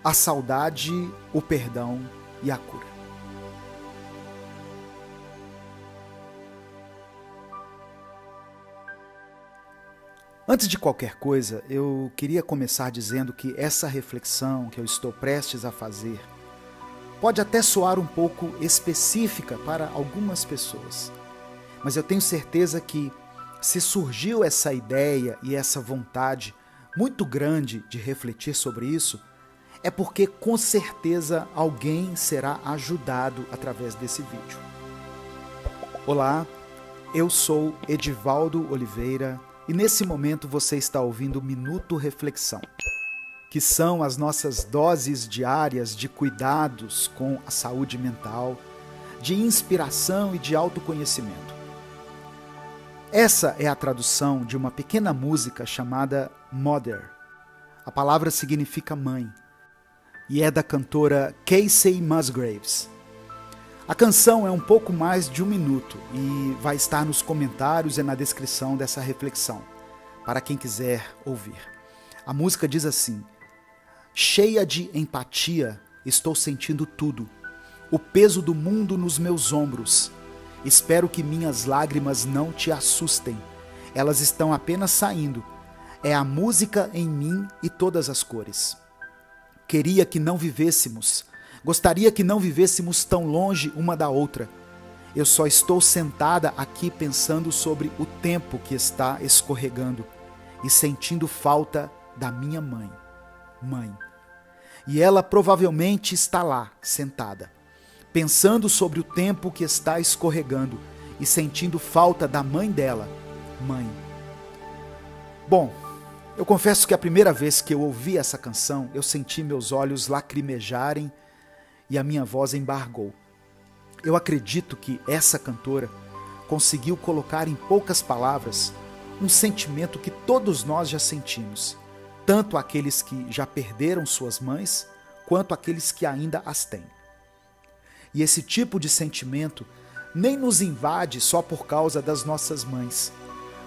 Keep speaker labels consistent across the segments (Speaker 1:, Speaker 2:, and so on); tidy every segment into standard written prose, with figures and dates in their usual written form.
Speaker 1: a saudade, o perdão e a cura. Antes de qualquer coisa, eu queria começar dizendo que essa reflexão que eu estou prestes a fazer pode até soar um pouco específica para algumas pessoas, mas eu tenho certeza que se surgiu essa ideia e essa vontade muito grande de refletir sobre isso, é porque com certeza alguém será ajudado através desse vídeo. Olá, eu sou Edivaldo Oliveira e nesse momento você está ouvindo o Minuto Reflexão, que são as nossas doses diárias de cuidados com a saúde mental, de inspiração e de autoconhecimento. Essa é a tradução de uma pequena música chamada Mother. A palavra significa mãe e é da cantora Kacey Musgraves. A canção é um pouco mais de 1 minuto e vai estar nos comentários e na descrição dessa reflexão, para quem quiser ouvir. A música diz assim: cheia de empatia, estou sentindo tudo, o peso do mundo nos meus ombros. Espero que minhas lágrimas não te assustem, elas estão apenas saindo. É a música em mim e todas as cores. Queria que não vivêssemos, gostaria que não vivêssemos tão longe uma da outra. Eu só estou sentada aqui pensando sobre o tempo que está escorregando e sentindo falta da minha mãe. E ela provavelmente está lá, sentada, pensando sobre o tempo que está escorregando e sentindo falta da mãe dela, mãe. Bom, eu confesso que a primeira vez que eu ouvi essa canção, eu senti meus olhos lacrimejarem e a minha voz embargou. Eu acredito que essa cantora conseguiu colocar em poucas palavras um sentimento que todos nós já sentimos, tanto aqueles que já perderam suas mães, quanto aqueles que ainda as têm. E esse tipo de sentimento nem nos invade só por causa das nossas mães.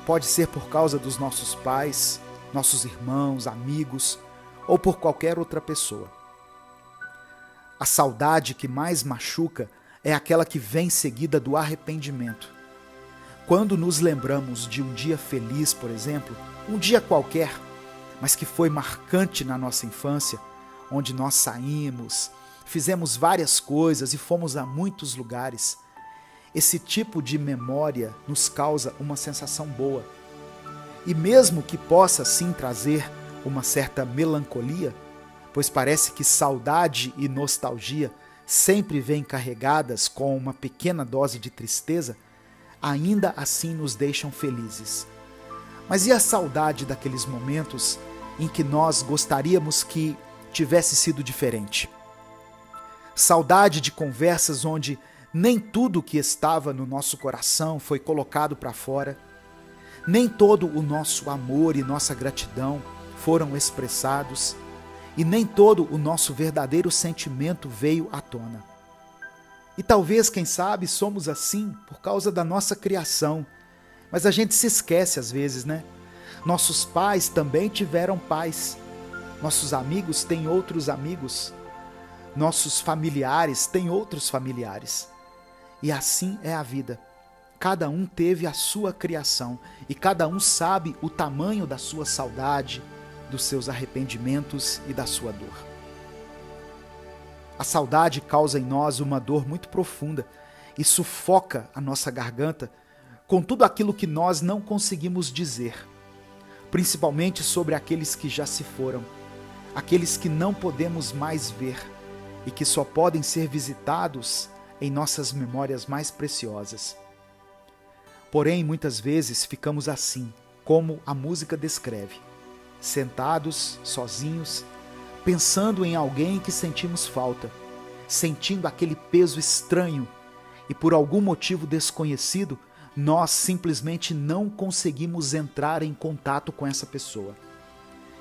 Speaker 1: Pode ser por causa dos nossos pais, nossos irmãos, amigos, ou por qualquer outra pessoa. A saudade que mais machuca é aquela que vem seguida do arrependimento. Quando nos lembramos de um dia feliz, por exemplo, um dia qualquer, mas que foi marcante na nossa infância, onde nós saímos, fizemos várias coisas e fomos a muitos lugares, esse tipo de memória nos causa uma sensação boa. E mesmo que possa sim trazer uma certa melancolia, pois parece que saudade e nostalgia sempre vêm carregadas com uma pequena dose de tristeza, ainda assim nos deixam felizes. Mas e a saudade daqueles momentos em que nós gostaríamos que tivesse sido diferente? Saudade de conversas onde nem tudo que estava no nosso coração foi colocado para fora, nem todo o nosso amor e nossa gratidão foram expressados, e nem todo o nosso verdadeiro sentimento veio à tona. E talvez, quem sabe, somos assim por causa da nossa criação, mas a gente se esquece às vezes, né? Nossos pais também tiveram pais, nossos amigos têm outros amigos, nossos familiares têm outros familiares. E assim é a vida. Cada um teve a sua criação e cada um sabe o tamanho da sua saudade, dos seus arrependimentos e da sua dor. A saudade causa em nós uma dor muito profunda e sufoca a nossa garganta com tudo aquilo que nós não conseguimos dizer, principalmente sobre aqueles que já se foram, aqueles que não podemos mais ver e que só podem ser visitados em nossas memórias mais preciosas. Porém, muitas vezes ficamos assim, como a música descreve, sentados, sozinhos, pensando em alguém que sentimos falta, sentindo aquele peso estranho e por algum motivo desconhecido, nós simplesmente não conseguimos entrar em contato com essa pessoa.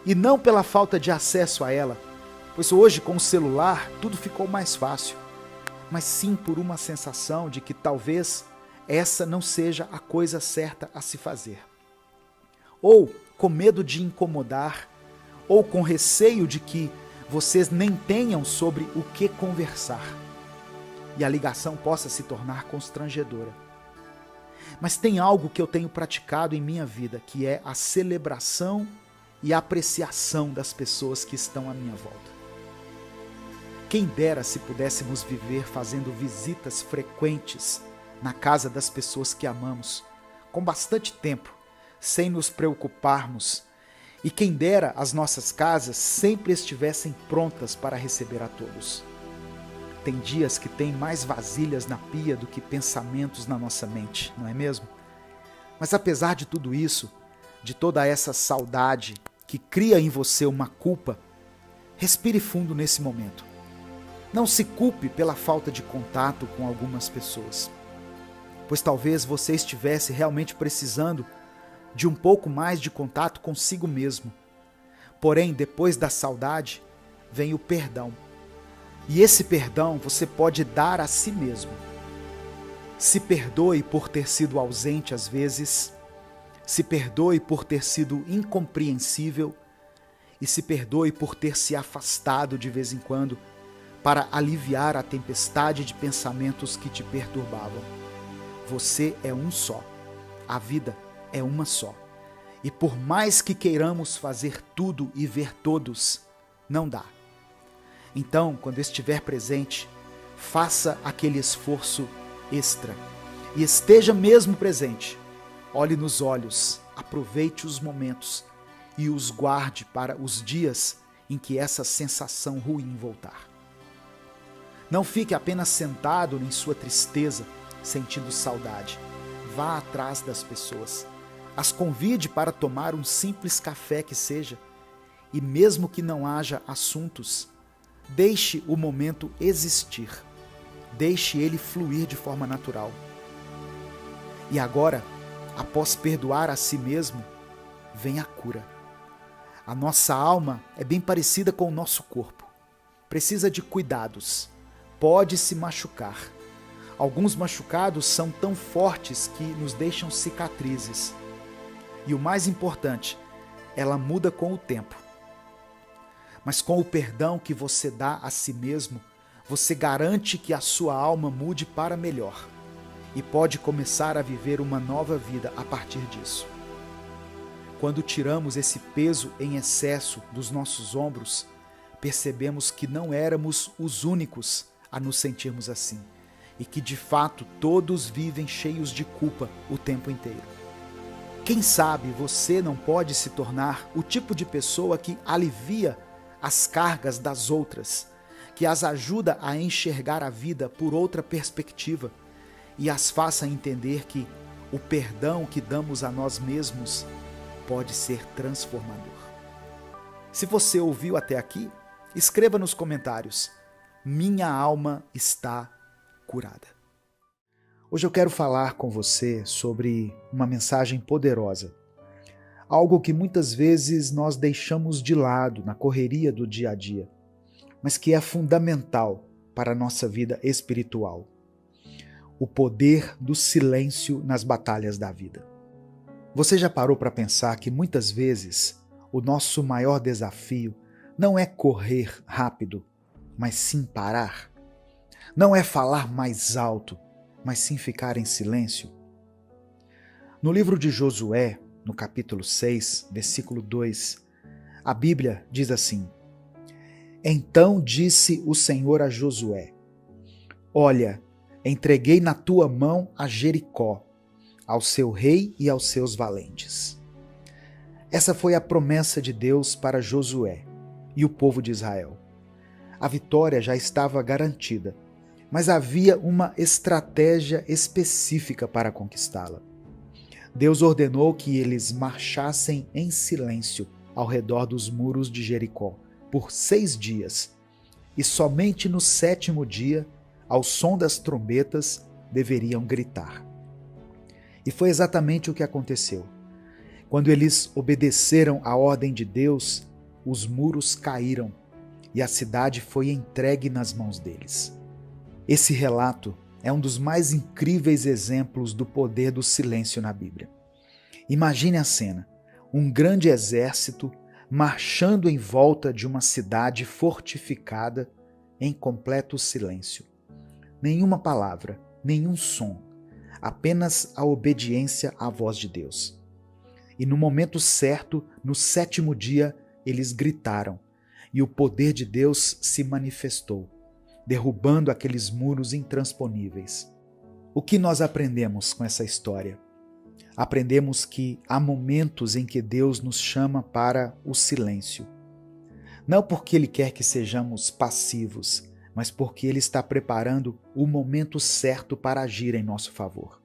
Speaker 1: E não pela falta de acesso a ela, pois hoje com o celular tudo ficou mais fácil, mas sim por uma sensação de que talvez essa não seja a coisa certa a se fazer. Ou com medo de incomodar, ou com receio de que vocês nem tenham sobre o que conversar e a ligação possa se tornar constrangedora. Mas tem algo que eu tenho praticado em minha vida, que é a celebração e a apreciação das pessoas que estão à minha volta. Quem dera se pudéssemos viver fazendo visitas frequentes na casa das pessoas que amamos, com bastante tempo, sem nos preocuparmos, e quem dera as nossas casas sempre estivessem prontas para receber a todos. Tem dias que tem mais vasilhas na pia do que pensamentos na nossa mente, não é mesmo? Mas apesar de tudo isso, de toda essa saudade que cria em você uma culpa, respire fundo nesse momento. Não se culpe pela falta de contato com algumas pessoas, pois talvez você estivesse realmente precisando de um pouco mais de contato consigo mesmo. Porém, depois da saudade, vem o perdão. E esse perdão você pode dar a si mesmo. Se perdoe por ter sido ausente às vezes, se perdoe por ter sido incompreensível e se perdoe por ter se afastado de vez em quando para aliviar a tempestade de pensamentos que te perturbavam. Você é um só. A vida é uma só. E por mais que queiramos fazer tudo e ver todos, não dá. Então, quando estiver presente, faça aquele esforço extra e esteja mesmo presente. Olhe nos olhos, aproveite os momentos e os guarde para os dias em que essa sensação ruim voltar. Não fique apenas sentado em sua tristeza, sentindo saudade. Vá atrás das pessoas. As convide para tomar um simples café que seja, e mesmo que não haja assuntos, deixe o momento existir. Deixe ele fluir de forma natural. E agora, após perdoar a si mesmo, vem a cura. A nossa alma é bem parecida com o nosso corpo. Precisa de cuidados. Pode se machucar. Alguns machucados são tão fortes que nos deixam cicatrizes. E o mais importante, ela muda com o tempo. Mas com o perdão que você dá a si mesmo, você garante que a sua alma mude para melhor e pode começar a viver uma nova vida a partir disso. Quando tiramos esse peso em excesso dos nossos ombros, percebemos que não éramos os únicos a nos sentirmos assim e que de fato todos vivem cheios de culpa o tempo inteiro. Quem sabe você não pode se tornar o tipo de pessoa que alivia as cargas das outras, que as ajuda a enxergar a vida por outra perspectiva e as faça entender que o perdão que damos a nós mesmos pode ser transformador. Se você ouviu até aqui, escreva nos comentários: minha alma está curada. Hoje eu quero falar com você sobre uma mensagem poderosa. Algo que muitas vezes nós deixamos de lado na correria do dia a dia, mas que é fundamental para a nossa vida espiritual. O poder do silêncio nas batalhas da vida. Você já parou para pensar que muitas vezes o nosso maior desafio não é correr rápido, mas sim parar? Não é falar mais alto, mas sim ficar em silêncio? No livro de Josué, no capítulo 6, versículo 2, a Bíblia diz assim: Então disse o Senhor a Josué: Olha, entreguei na tua mão a Jericó, ao seu rei e aos seus valentes. Essa foi a promessa de Deus para Josué e o povo de Israel. A vitória já estava garantida, mas havia uma estratégia específica para conquistá-la. Deus ordenou que eles marchassem em silêncio ao redor dos muros de Jericó por 6 dias, e somente no 7º dia, ao som das trombetas, deveriam gritar. E foi exatamente o que aconteceu. Quando eles obedeceram à ordem de Deus, os muros caíram e a cidade foi entregue nas mãos deles. Esse relato é um dos mais incríveis exemplos do poder do silêncio na Bíblia. Imagine a cena: um grande exército marchando em volta de uma cidade fortificada em completo silêncio. Nenhuma palavra, nenhum som, apenas a obediência à voz de Deus. E no momento certo, no 7º dia, eles gritaram, e o poder de Deus se manifestou, derrubando aqueles muros intransponíveis. O que nós aprendemos com essa história? Aprendemos que há momentos em que Deus nos chama para o silêncio. Não porque Ele quer que sejamos passivos, mas porque Ele está preparando o momento certo para agir em nosso favor.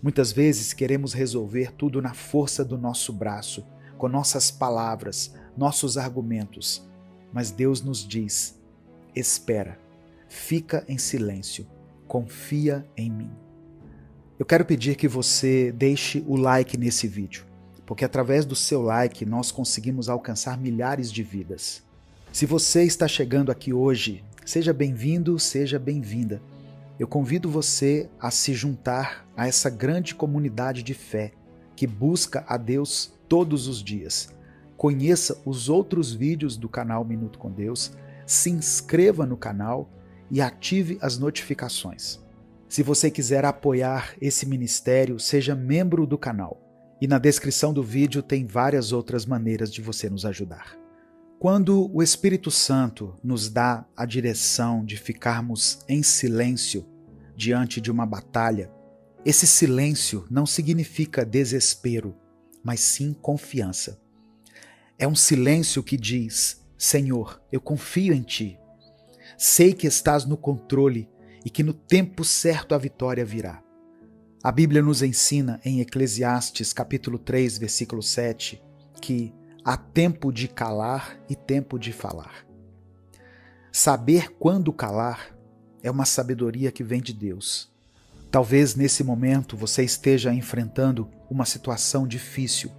Speaker 1: Muitas vezes queremos resolver tudo na força do nosso braço, com nossas palavras, nossos argumentos, mas Deus nos diz: espera, fica em silêncio, confia em mim. Eu quero pedir que você deixe o like nesse vídeo, porque através do seu like nós conseguimos alcançar milhares de vidas. Se você está chegando aqui hoje, seja bem-vindo, seja bem-vinda. Eu convido você a se juntar a essa grande comunidade de fé que busca a Deus todos os dias. Conheça os outros vídeos do canal Minuto com Deus, se inscreva no canal e ative as notificações. Se você quiser apoiar esse ministério, seja membro do canal. E na descrição do vídeo tem várias outras maneiras de você nos ajudar. Quando o Espírito Santo nos dá a direção de ficarmos em silêncio diante de uma batalha, esse silêncio não significa desespero, mas sim confiança. É um silêncio que diz: Senhor, eu confio em Ti. Sei que estás no controle e que no tempo certo a vitória virá. A Bíblia nos ensina em Eclesiastes capítulo 3, versículo 7, que há tempo de calar e tempo de falar. Saber quando calar é uma sabedoria que vem de Deus. Talvez nesse momento você esteja enfrentando uma situação difícil,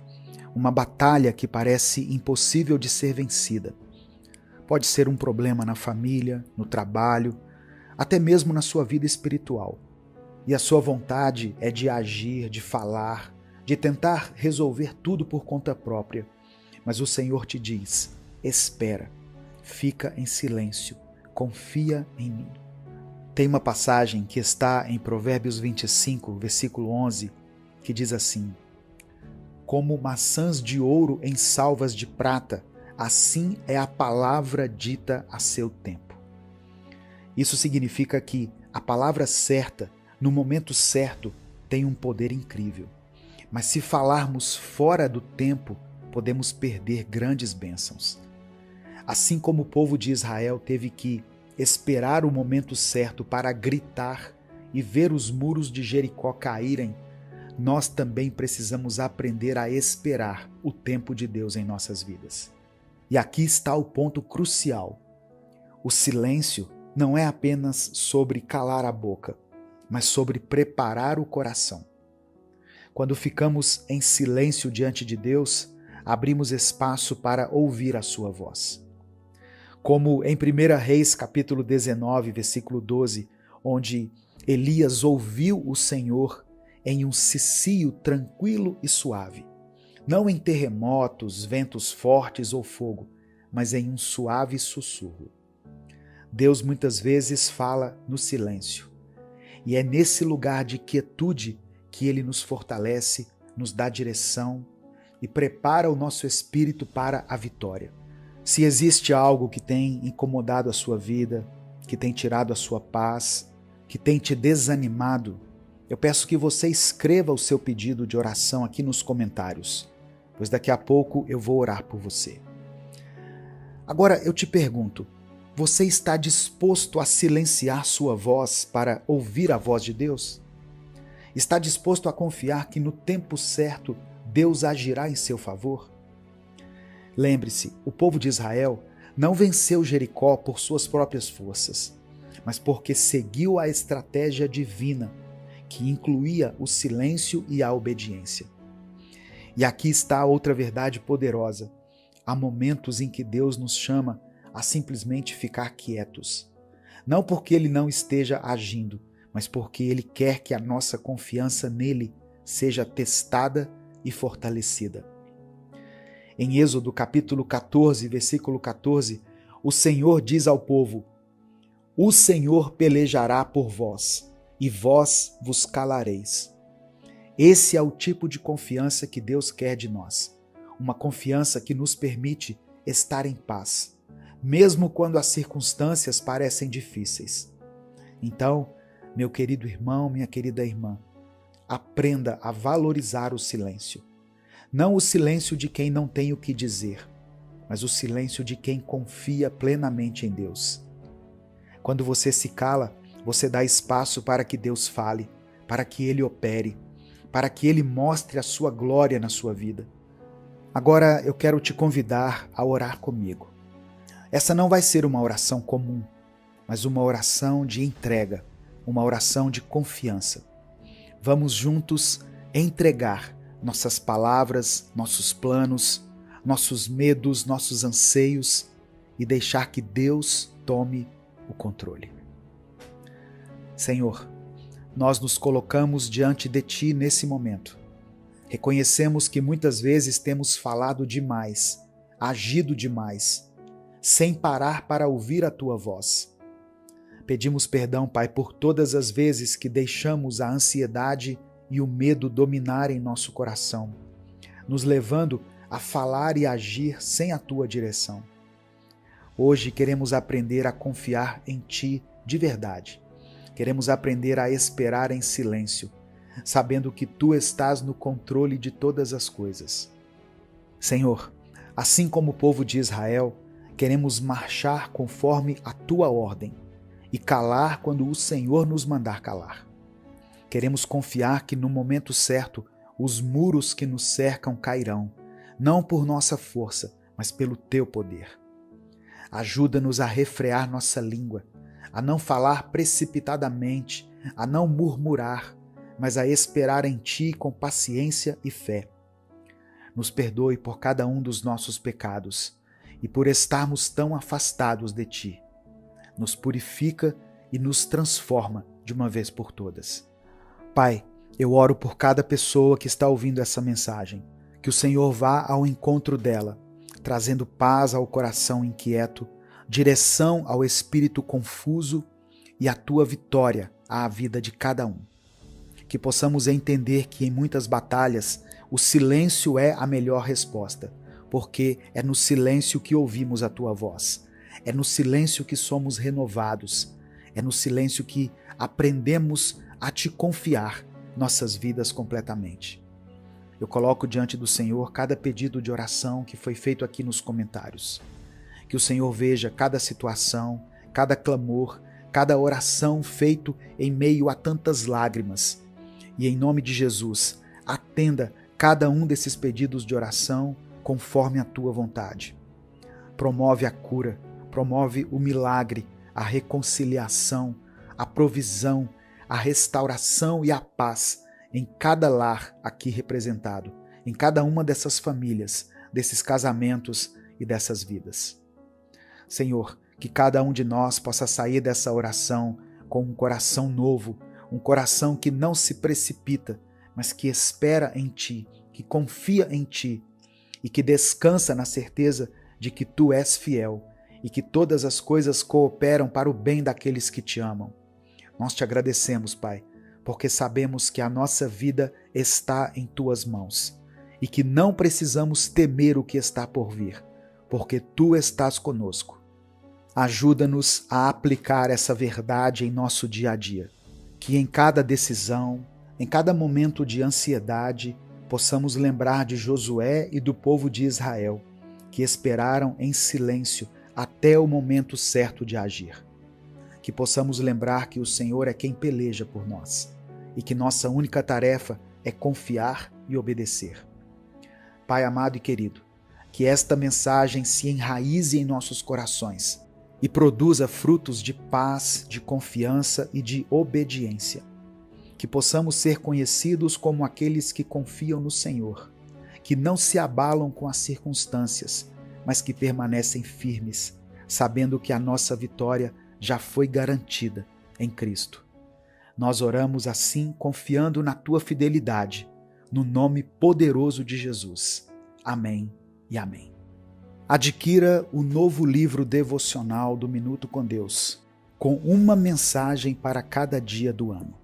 Speaker 1: uma batalha que parece impossível de ser vencida. Pode ser um problema na família, no trabalho, até mesmo na sua vida espiritual. E a sua vontade é de agir, de falar, de tentar resolver tudo por conta própria. Mas o Senhor te diz: espera, fica em silêncio, confia em mim. Tem uma passagem que está em Provérbios 25, versículo 11, que diz assim: como maçãs de ouro em salvas de prata, assim é a palavra dita a seu tempo. Isso significa que a palavra certa, no momento certo, tem um poder incrível. Mas se falarmos fora do tempo, podemos perder grandes bênçãos. Assim como o povo de Israel teve que esperar o momento certo para gritar e ver os muros de Jericó caírem, nós também precisamos aprender a esperar o tempo de Deus em nossas vidas. E aqui está o ponto crucial. O silêncio não é apenas sobre calar a boca, mas sobre preparar o coração. Quando ficamos em silêncio diante de Deus, abrimos espaço para ouvir a sua voz. Como em 1 Reis capítulo 19, versículo 12, onde Elias ouviu o Senhor em um cicio tranquilo e suave, não em terremotos, ventos fortes ou fogo, mas em um suave sussurro. Deus muitas vezes fala no silêncio, e é nesse lugar de quietude que Ele nos fortalece, nos dá direção e prepara o nosso espírito para a vitória. Se existe algo que tem incomodado a sua vida, que tem tirado a sua paz, que tem te desanimado, eu peço que você escreva o seu pedido de oração aqui nos comentários, pois daqui a pouco eu vou orar por você. Agora eu te pergunto, você está disposto a silenciar sua voz para ouvir a voz de Deus? Está disposto a confiar que no tempo certo Deus agirá em seu favor? Lembre-se, o povo de Israel não venceu Jericó por suas próprias forças, mas porque seguiu a estratégia divina, que incluía o silêncio e a obediência. E aqui está outra verdade poderosa. Há momentos em que Deus nos chama a simplesmente ficar quietos. Não porque Ele não esteja agindo, mas porque Ele quer que a nossa confiança nele seja testada e fortalecida. Em Êxodo capítulo 14, versículo 14, o Senhor diz ao povo: o Senhor pelejará por vós, e vós vos calareis. Esse é o tipo de confiança que Deus quer de nós. Uma confiança que nos permite estar em paz, mesmo quando as circunstâncias parecem difíceis. Então, meu querido irmão, minha querida irmã, aprenda a valorizar o silêncio. Não o silêncio de quem não tem o que dizer, mas o silêncio de quem confia plenamente em Deus. Quando você se cala, você dá espaço para que Deus fale, para que Ele opere, para que Ele mostre a sua glória na sua vida. Agora eu quero te convidar a orar comigo. Essa não vai ser uma oração comum, mas uma oração de entrega, uma oração de confiança. Vamos juntos entregar nossas palavras, nossos planos, nossos medos, nossos anseios e deixar que Deus tome o controle. Senhor, nós nos colocamos diante de Ti nesse momento. Reconhecemos que muitas vezes temos falado demais, agido demais, sem parar para ouvir a Tua voz. Pedimos perdão, Pai, por todas as vezes que deixamos a ansiedade e o medo dominarem nosso coração, nos levando a falar e agir sem a Tua direção. Hoje queremos aprender a confiar em Ti de verdade. Queremos aprender a esperar em silêncio, sabendo que Tu estás no controle de todas as coisas. Senhor, assim como o povo de Israel, queremos marchar conforme a Tua ordem e calar quando o Senhor nos mandar calar. Queremos confiar que no momento certo os muros que nos cercam cairão, não por nossa força, mas pelo Teu poder. Ajuda-nos a refrear nossa língua, a não falar precipitadamente, a não murmurar, mas a esperar em Ti com paciência e fé. Nos perdoe por cada um dos nossos pecados e por estarmos tão afastados de Ti. Nos purifica e nos transforma de uma vez por todas. Pai, eu oro por cada pessoa que está ouvindo essa mensagem, que o Senhor vá ao encontro dela, trazendo paz ao coração inquieto, direção ao espírito confuso e a Tua vitória à vida de cada um. Que possamos entender que em muitas batalhas o silêncio é a melhor resposta, porque é no silêncio que ouvimos a Tua voz, é no silêncio que somos renovados, é no silêncio que aprendemos a Te confiar nossas vidas completamente. Eu coloco diante do Senhor cada pedido de oração que foi feito aqui nos comentários. Que o Senhor veja cada situação, cada clamor, cada oração feito em meio a tantas lágrimas. E em nome de Jesus, atenda cada um desses pedidos de oração conforme a Tua vontade. Promove a cura, promove o milagre, a reconciliação, a provisão, a restauração e a paz em cada lar aqui representado, em cada uma dessas famílias, desses casamentos e dessas vidas. Senhor, que cada um de nós possa sair dessa oração com um coração novo, um coração que não se precipita, mas que espera em Ti, que confia em Ti e que descansa na certeza de que Tu és fiel e que todas as coisas cooperam para o bem daqueles que Te amam. Nós Te agradecemos, Pai, porque sabemos que a nossa vida está em Tuas mãos e que não precisamos temer o que está por vir, porque Tu estás conosco. Ajuda-nos a aplicar essa verdade em nosso dia a dia, que em cada decisão, em cada momento de ansiedade, possamos lembrar de Josué e do povo de Israel, que esperaram em silêncio até o momento certo de agir. Que possamos lembrar que o Senhor é quem peleja por nós e que nossa única tarefa é confiar e obedecer. Pai amado e querido, que esta mensagem se enraize em nossos corações e produza frutos de paz, de confiança e de obediência. Que possamos ser conhecidos como aqueles que confiam no Senhor, que não se abalam com as circunstâncias, mas que permanecem firmes, sabendo que a nossa vitória já foi garantida em Cristo. Nós oramos assim, confiando na Tua fidelidade, no nome poderoso de Jesus. Amém e amém. Adquira o novo livro devocional do Minuto com Deus, com uma mensagem para cada dia do ano.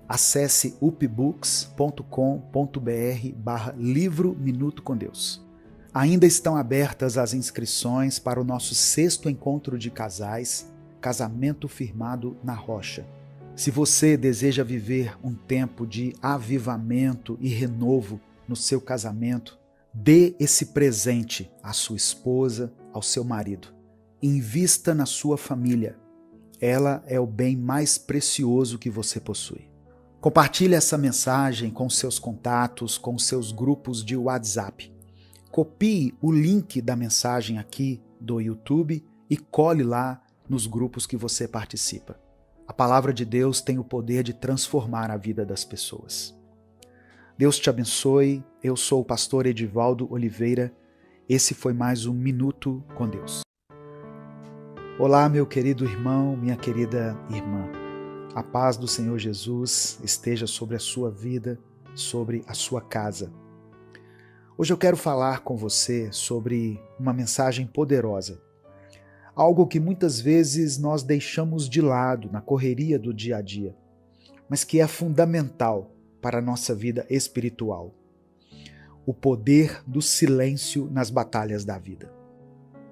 Speaker 1: Acesse upbooks.com.br/livro Minuto com Deus. Ainda estão abertas as inscrições para o nosso 6º encontro de casais, Casamento Firmado na Rocha. Se você deseja viver um tempo de avivamento e renovo no seu casamento, dê esse presente à sua esposa, ao seu marido. Invista na sua família. Ela é o bem mais precioso que você possui. Compartilhe essa mensagem com seus contatos, com seus grupos de WhatsApp. Copie o link da mensagem aqui do YouTube e cole lá nos grupos que você participa. A palavra de Deus tem o poder de transformar a vida das pessoas. Deus te abençoe. Eu sou o pastor Edivaldo Oliveira. Esse foi mais um Minuto com Deus. Olá, meu querido irmão, minha querida irmã. A paz do Senhor Jesus esteja sobre a sua vida, sobre a sua casa. Hoje eu quero falar com você sobre uma mensagem poderosa. Algo que muitas vezes nós deixamos de lado na correria do dia a dia, mas que é fundamental para a nossa vida espiritual. O poder do silêncio nas batalhas da vida.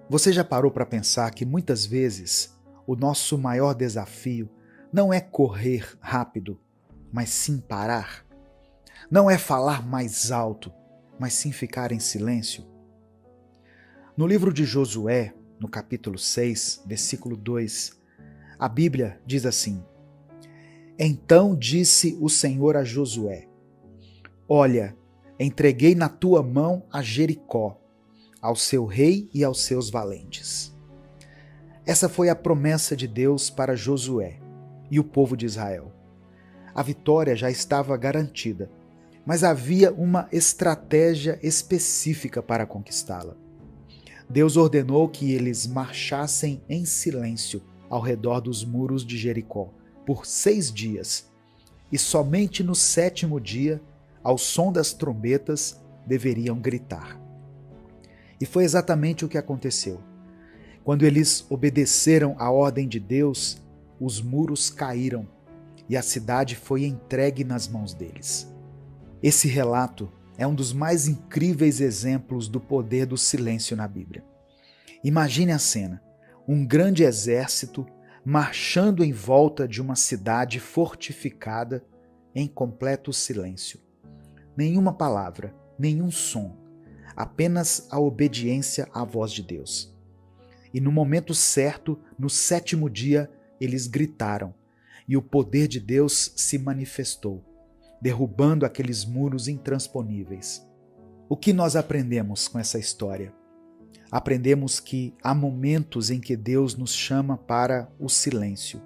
Speaker 1: Você já parou para pensar que muitas vezes o nosso maior desafio não é correr rápido, mas sim parar? Não é falar mais alto, mas sim ficar em silêncio? No livro de Josué, no capítulo 6, versículo 2, a Bíblia diz assim: Então disse o Senhor a Josué: Olha, entreguei na tua mão a Jericó, ao seu rei e aos seus valentes. Essa foi a promessa de Deus para Josué e o povo de Israel. A vitória já estava garantida, mas havia uma estratégia específica para conquistá-la. Deus ordenou que eles marchassem em silêncio ao redor dos muros de Jericó por 6 dias, e somente no 7º dia, ao som das trombetas, deveriam gritar. E foi exatamente o que aconteceu. Quando eles obedeceram à ordem de Deus, os muros caíram e a cidade foi entregue nas mãos deles. Esse relato é um dos mais incríveis exemplos do poder do silêncio na Bíblia. Imagine a cena: um grande exército marchando em volta de uma cidade fortificada em completo silêncio. Nenhuma palavra, nenhum som, apenas a obediência à voz de Deus. E no momento certo, no 7º dia, eles gritaram, e o poder de Deus se manifestou, derrubando aqueles muros intransponíveis. O que nós aprendemos com essa história? Aprendemos que há momentos em que Deus nos chama para o silêncio.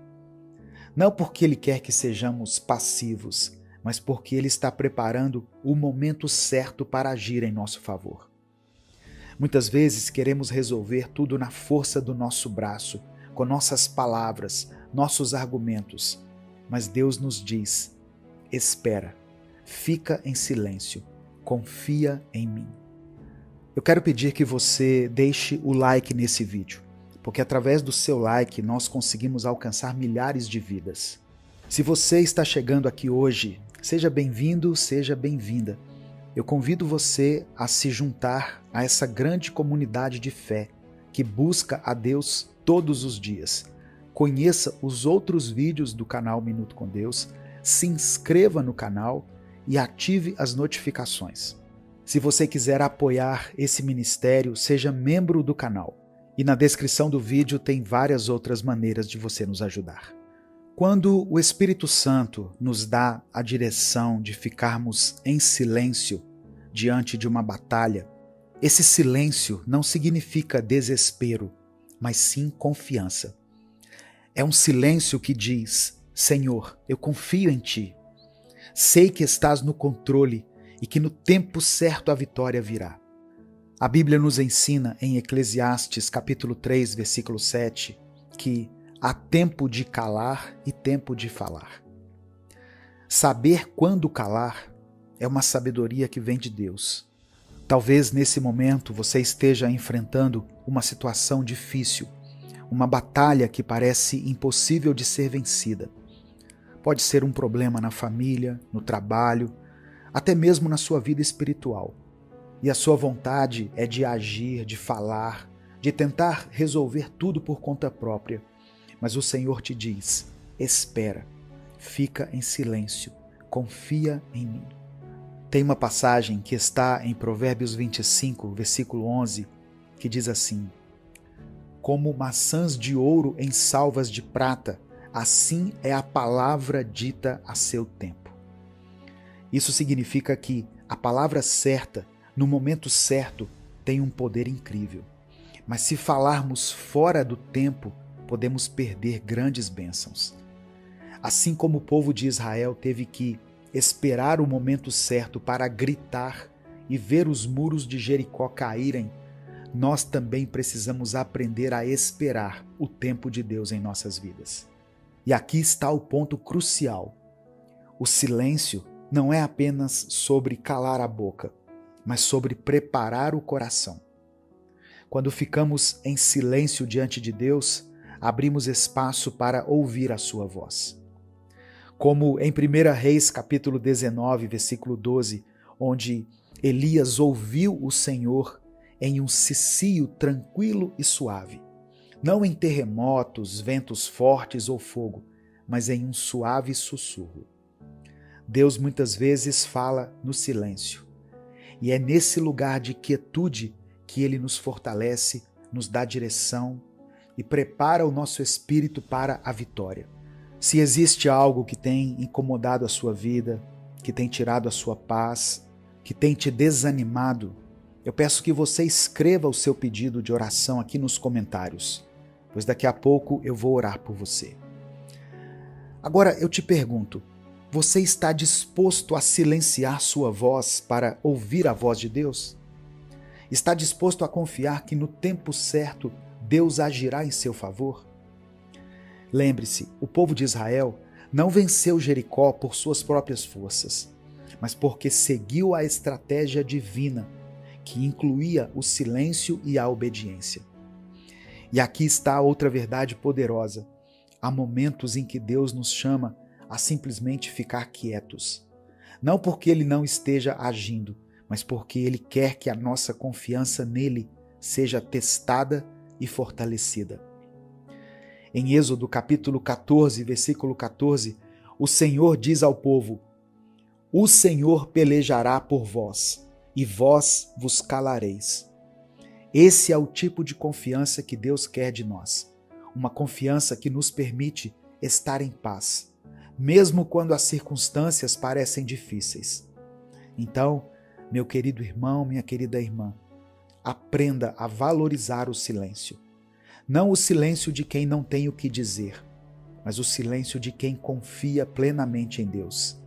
Speaker 1: Não porque Ele quer que sejamos passivos, mas porque Ele está preparando o momento certo para agir em nosso favor. Muitas vezes queremos resolver tudo na força do nosso braço, com nossas palavras, nossos argumentos, mas Deus nos diz: espera, fica em silêncio, confia em mim. Eu quero pedir que você deixe o like nesse vídeo, porque através do seu like nós conseguimos alcançar milhares de vidas. Se você está chegando aqui hoje, seja bem-vindo, seja bem-vinda. Eu convido você a se juntar a essa grande comunidade de fé que busca a Deus todos os dias. Conheça os outros vídeos do canal Minuto com Deus, se inscreva no canal e ative as notificações. Se você quiser apoiar esse ministério, seja membro do canal. E na descrição do vídeo tem várias outras maneiras de você nos ajudar. Quando o Espírito Santo nos dá a direção de ficarmos em silêncio diante de uma batalha, esse silêncio não significa desespero, mas sim confiança. É um silêncio que diz: Senhor, eu confio em Ti. Sei que estás no controle e que no tempo certo a vitória virá. A Bíblia nos ensina em Eclesiastes capítulo 3, versículo 7, que há tempo de calar e tempo de falar. Saber quando calar é uma sabedoria que vem de Deus. Talvez nesse momento você esteja enfrentando uma situação difícil, uma batalha que parece impossível de ser vencida. Pode ser um problema na família, no trabalho, até mesmo na sua vida espiritual. E a sua vontade é de agir, de falar, de tentar resolver tudo por conta própria. Mas o Senhor te diz: espera, fica em silêncio, confia em mim. Tem uma passagem que está em Provérbios 25, versículo 11, que diz assim: como maçãs de ouro em salvas de prata, assim é a palavra dita a seu tempo. Isso significa que a palavra certa, no momento certo, tem um poder incrível. Mas se falarmos fora do tempo, podemos perder grandes bênçãos. Assim como o povo de Israel teve que esperar o momento certo para gritar e ver os muros de Jericó caírem, nós também precisamos aprender a esperar o tempo de Deus em nossas vidas. E aqui está o ponto crucial. O silêncio não é apenas sobre calar a boca, mas sobre preparar o coração. Quando ficamos em silêncio diante de Deus, abrimos espaço para ouvir a sua voz. Como em 1 Reis, capítulo 19, versículo 12, onde Elias ouviu o Senhor em um cicio tranquilo e suave, não em terremotos, ventos fortes ou fogo, mas em um suave sussurro. Deus muitas vezes fala no silêncio, e é nesse lugar de quietude que Ele nos fortalece, nos dá direção e prepara o nosso espírito para a vitória. Se existe algo que tem incomodado a sua vida, que tem tirado a sua paz, que tem te desanimado, eu peço que você escreva o seu pedido de oração aqui nos comentários, pois daqui a pouco eu vou orar por você. Agora eu te pergunto, você está disposto a silenciar sua voz para ouvir a voz de Deus? Está disposto a confiar que no tempo certo Deus agirá em seu favor? Lembre-se, o povo de Israel não venceu Jericó por suas próprias forças, mas porque seguiu a estratégia divina, que incluía o silêncio e a obediência. E aqui está outra verdade poderosa. Há momentos em que Deus nos chama a simplesmente ficar quietos. Não porque Ele não esteja agindo, mas porque Ele quer que a nossa confiança nele seja testada e fortalecida. Em Êxodo capítulo 14, versículo 14, o Senhor diz ao povo: o Senhor pelejará por vós, e vós vos calareis. Esse é o tipo de confiança que Deus quer de nós. Uma confiança que nos permite estar em paz, mesmo quando as circunstâncias parecem difíceis. Então, meu querido irmão, minha querida irmã, aprenda a valorizar o silêncio. Não o silêncio de quem não tem o que dizer, mas o silêncio de quem confia plenamente em Deus.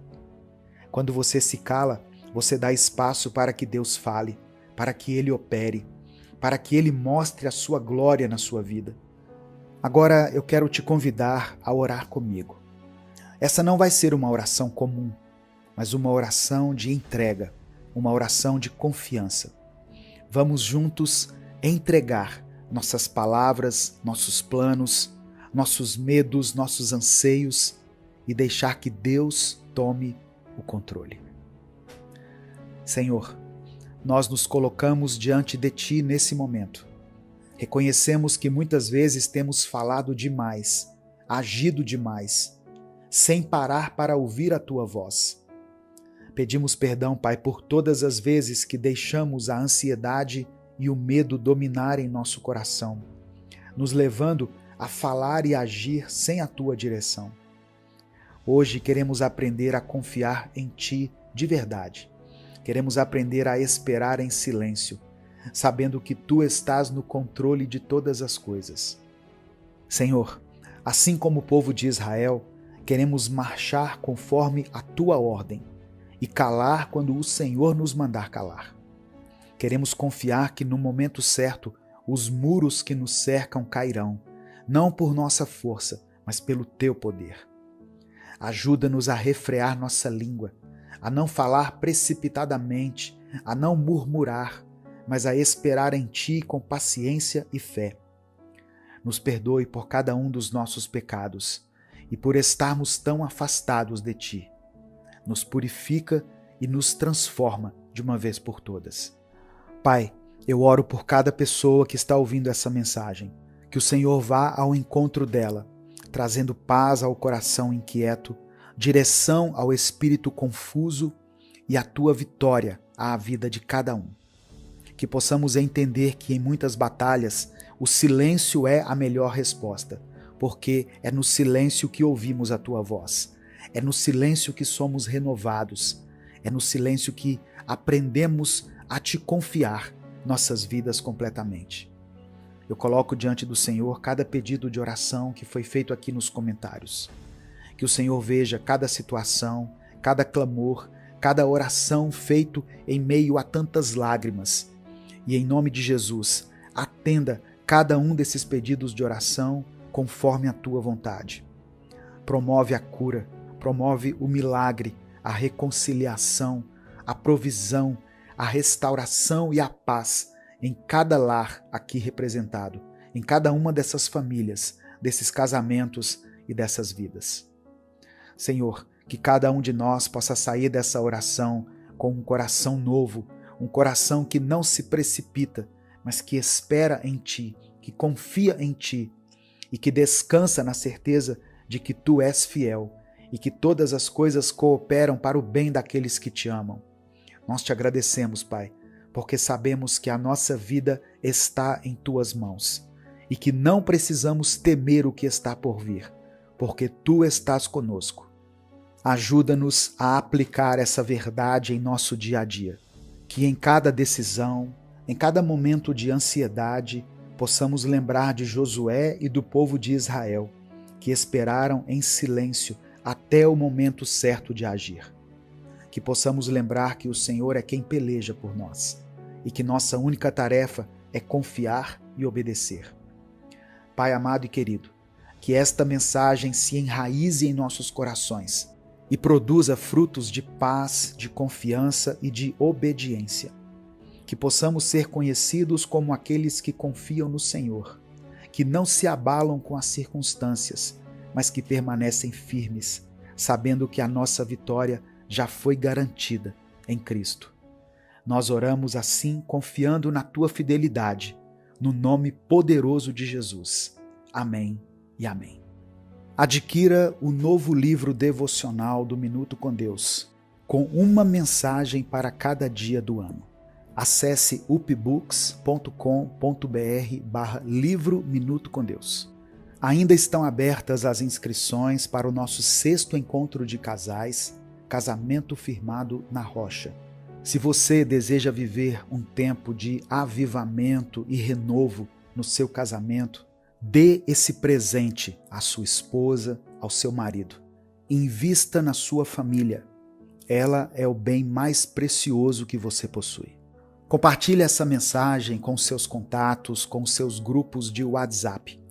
Speaker 1: Quando você se cala, você dá espaço para que Deus fale, para que Ele opere, para que Ele mostre a sua glória na sua vida. Agora eu quero te convidar a orar comigo. Essa não vai ser uma oração comum, mas uma oração de entrega, uma oração de confiança. Vamos juntos entregar nossas palavras, nossos planos, nossos medos, nossos anseios e deixar que Deus tome o controle. Senhor, nós nos colocamos diante de Ti nesse momento. Reconhecemos que muitas vezes temos falado demais, agido demais, sem parar para ouvir a Tua voz. Pedimos perdão, Pai, por todas as vezes que deixamos a ansiedade e o medo dominarem nosso coração, nos levando a falar e agir sem a Tua direção. Hoje queremos aprender a confiar em Ti de verdade. Queremos aprender a esperar em silêncio, sabendo que Tu estás no controle de todas as coisas. Senhor, assim como o povo de Israel, queremos marchar conforme a Tua ordem e calar quando o Senhor nos mandar calar. Queremos confiar que no momento certo os muros que nos cercam cairão, não por nossa força, mas pelo Teu poder. Ajuda-nos a refrear nossa língua, a não falar precipitadamente, a não murmurar, mas a esperar em Ti com paciência e fé. Nos perdoe por cada um dos nossos pecados e por estarmos tão afastados de Ti. Nos purifica e nos transforma de uma vez por todas. Pai, eu oro por cada pessoa que está ouvindo essa mensagem, que o Senhor vá ao encontro dela, trazendo paz ao coração inquieto, direção ao espírito confuso e a Tua vitória à vida de cada um. Que possamos entender que em muitas batalhas o silêncio é a melhor resposta, porque é no silêncio que ouvimos a Tua voz, é no silêncio que somos renovados, é no silêncio que aprendemos a Te confiar nossas vidas completamente. Eu coloco diante do Senhor cada pedido de oração que foi feito aqui nos comentários. Que o Senhor veja cada situação, cada clamor, cada oração feito em meio a tantas lágrimas. E em nome de Jesus, atenda cada um desses pedidos de oração conforme a Tua vontade. Promove a cura, promove o milagre, a reconciliação, a provisão, a restauração e a paz em cada lar aqui representado, em cada uma dessas famílias, desses casamentos e dessas vidas. Senhor, que cada um de nós possa sair dessa oração com um coração novo, um coração que não se precipita, mas que espera em Ti, que confia em Ti e que descansa na certeza de que Tu és fiel e que todas as coisas cooperam para o bem daqueles que Te amam. Nós Te agradecemos, Pai, porque sabemos que a nossa vida está em Tuas mãos e que não precisamos temer o que está por vir, porque Tu estás conosco. Ajuda-nos a aplicar essa verdade em nosso dia a dia, que em cada decisão, em cada momento de ansiedade, possamos lembrar de Josué e do povo de Israel, que esperaram em silêncio até o momento certo de agir. Que possamos lembrar que o Senhor é quem peleja por nós e que nossa única tarefa é confiar e obedecer. Pai amado e querido, que esta mensagem se enraize em nossos corações e produza frutos de paz, de confiança e de obediência. Que possamos ser conhecidos como aqueles que confiam no Senhor, que não se abalam com as circunstâncias, mas que permanecem firmes, sabendo que a nossa vitória já foi garantida em Cristo. Nós oramos assim, confiando na Tua fidelidade, no nome poderoso de Jesus. Amém e amém. Adquira o novo livro devocional do Minuto com Deus, com uma mensagem para cada dia do ano. Acesse upbooks.com.br/livro Minuto com Deus. Ainda estão abertas as inscrições para o nosso 6º encontro de casais, Casamento Firmado na Rocha. Se você deseja viver um tempo de avivamento e renovo no seu casamento, dê esse presente à sua esposa, ao seu marido. Invista na sua família. Ela é o bem mais precioso que você possui. Compartilhe essa mensagem com seus contatos, com seus grupos de WhatsApp.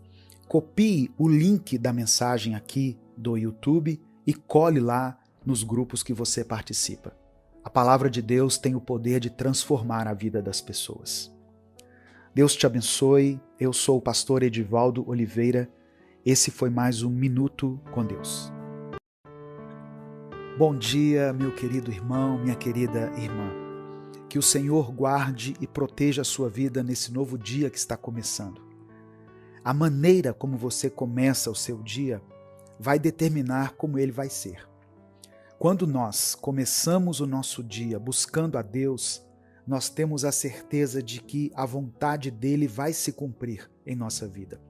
Speaker 1: Copie o link da mensagem aqui do YouTube e cole lá nos grupos que você participa. A palavra de Deus tem o poder de transformar a vida das pessoas. Deus te abençoe. Eu sou o pastor Edivaldo Oliveira. Esse foi mais um Minuto com Deus. Bom dia, meu querido irmão, minha querida irmã. Que o Senhor guarde e proteja a sua vida nesse novo dia que está começando. A maneira como você começa o seu dia vai determinar como ele vai ser. Quando nós começamos o nosso dia buscando a Deus, nós temos a certeza de que a vontade dele vai se cumprir em nossa vida.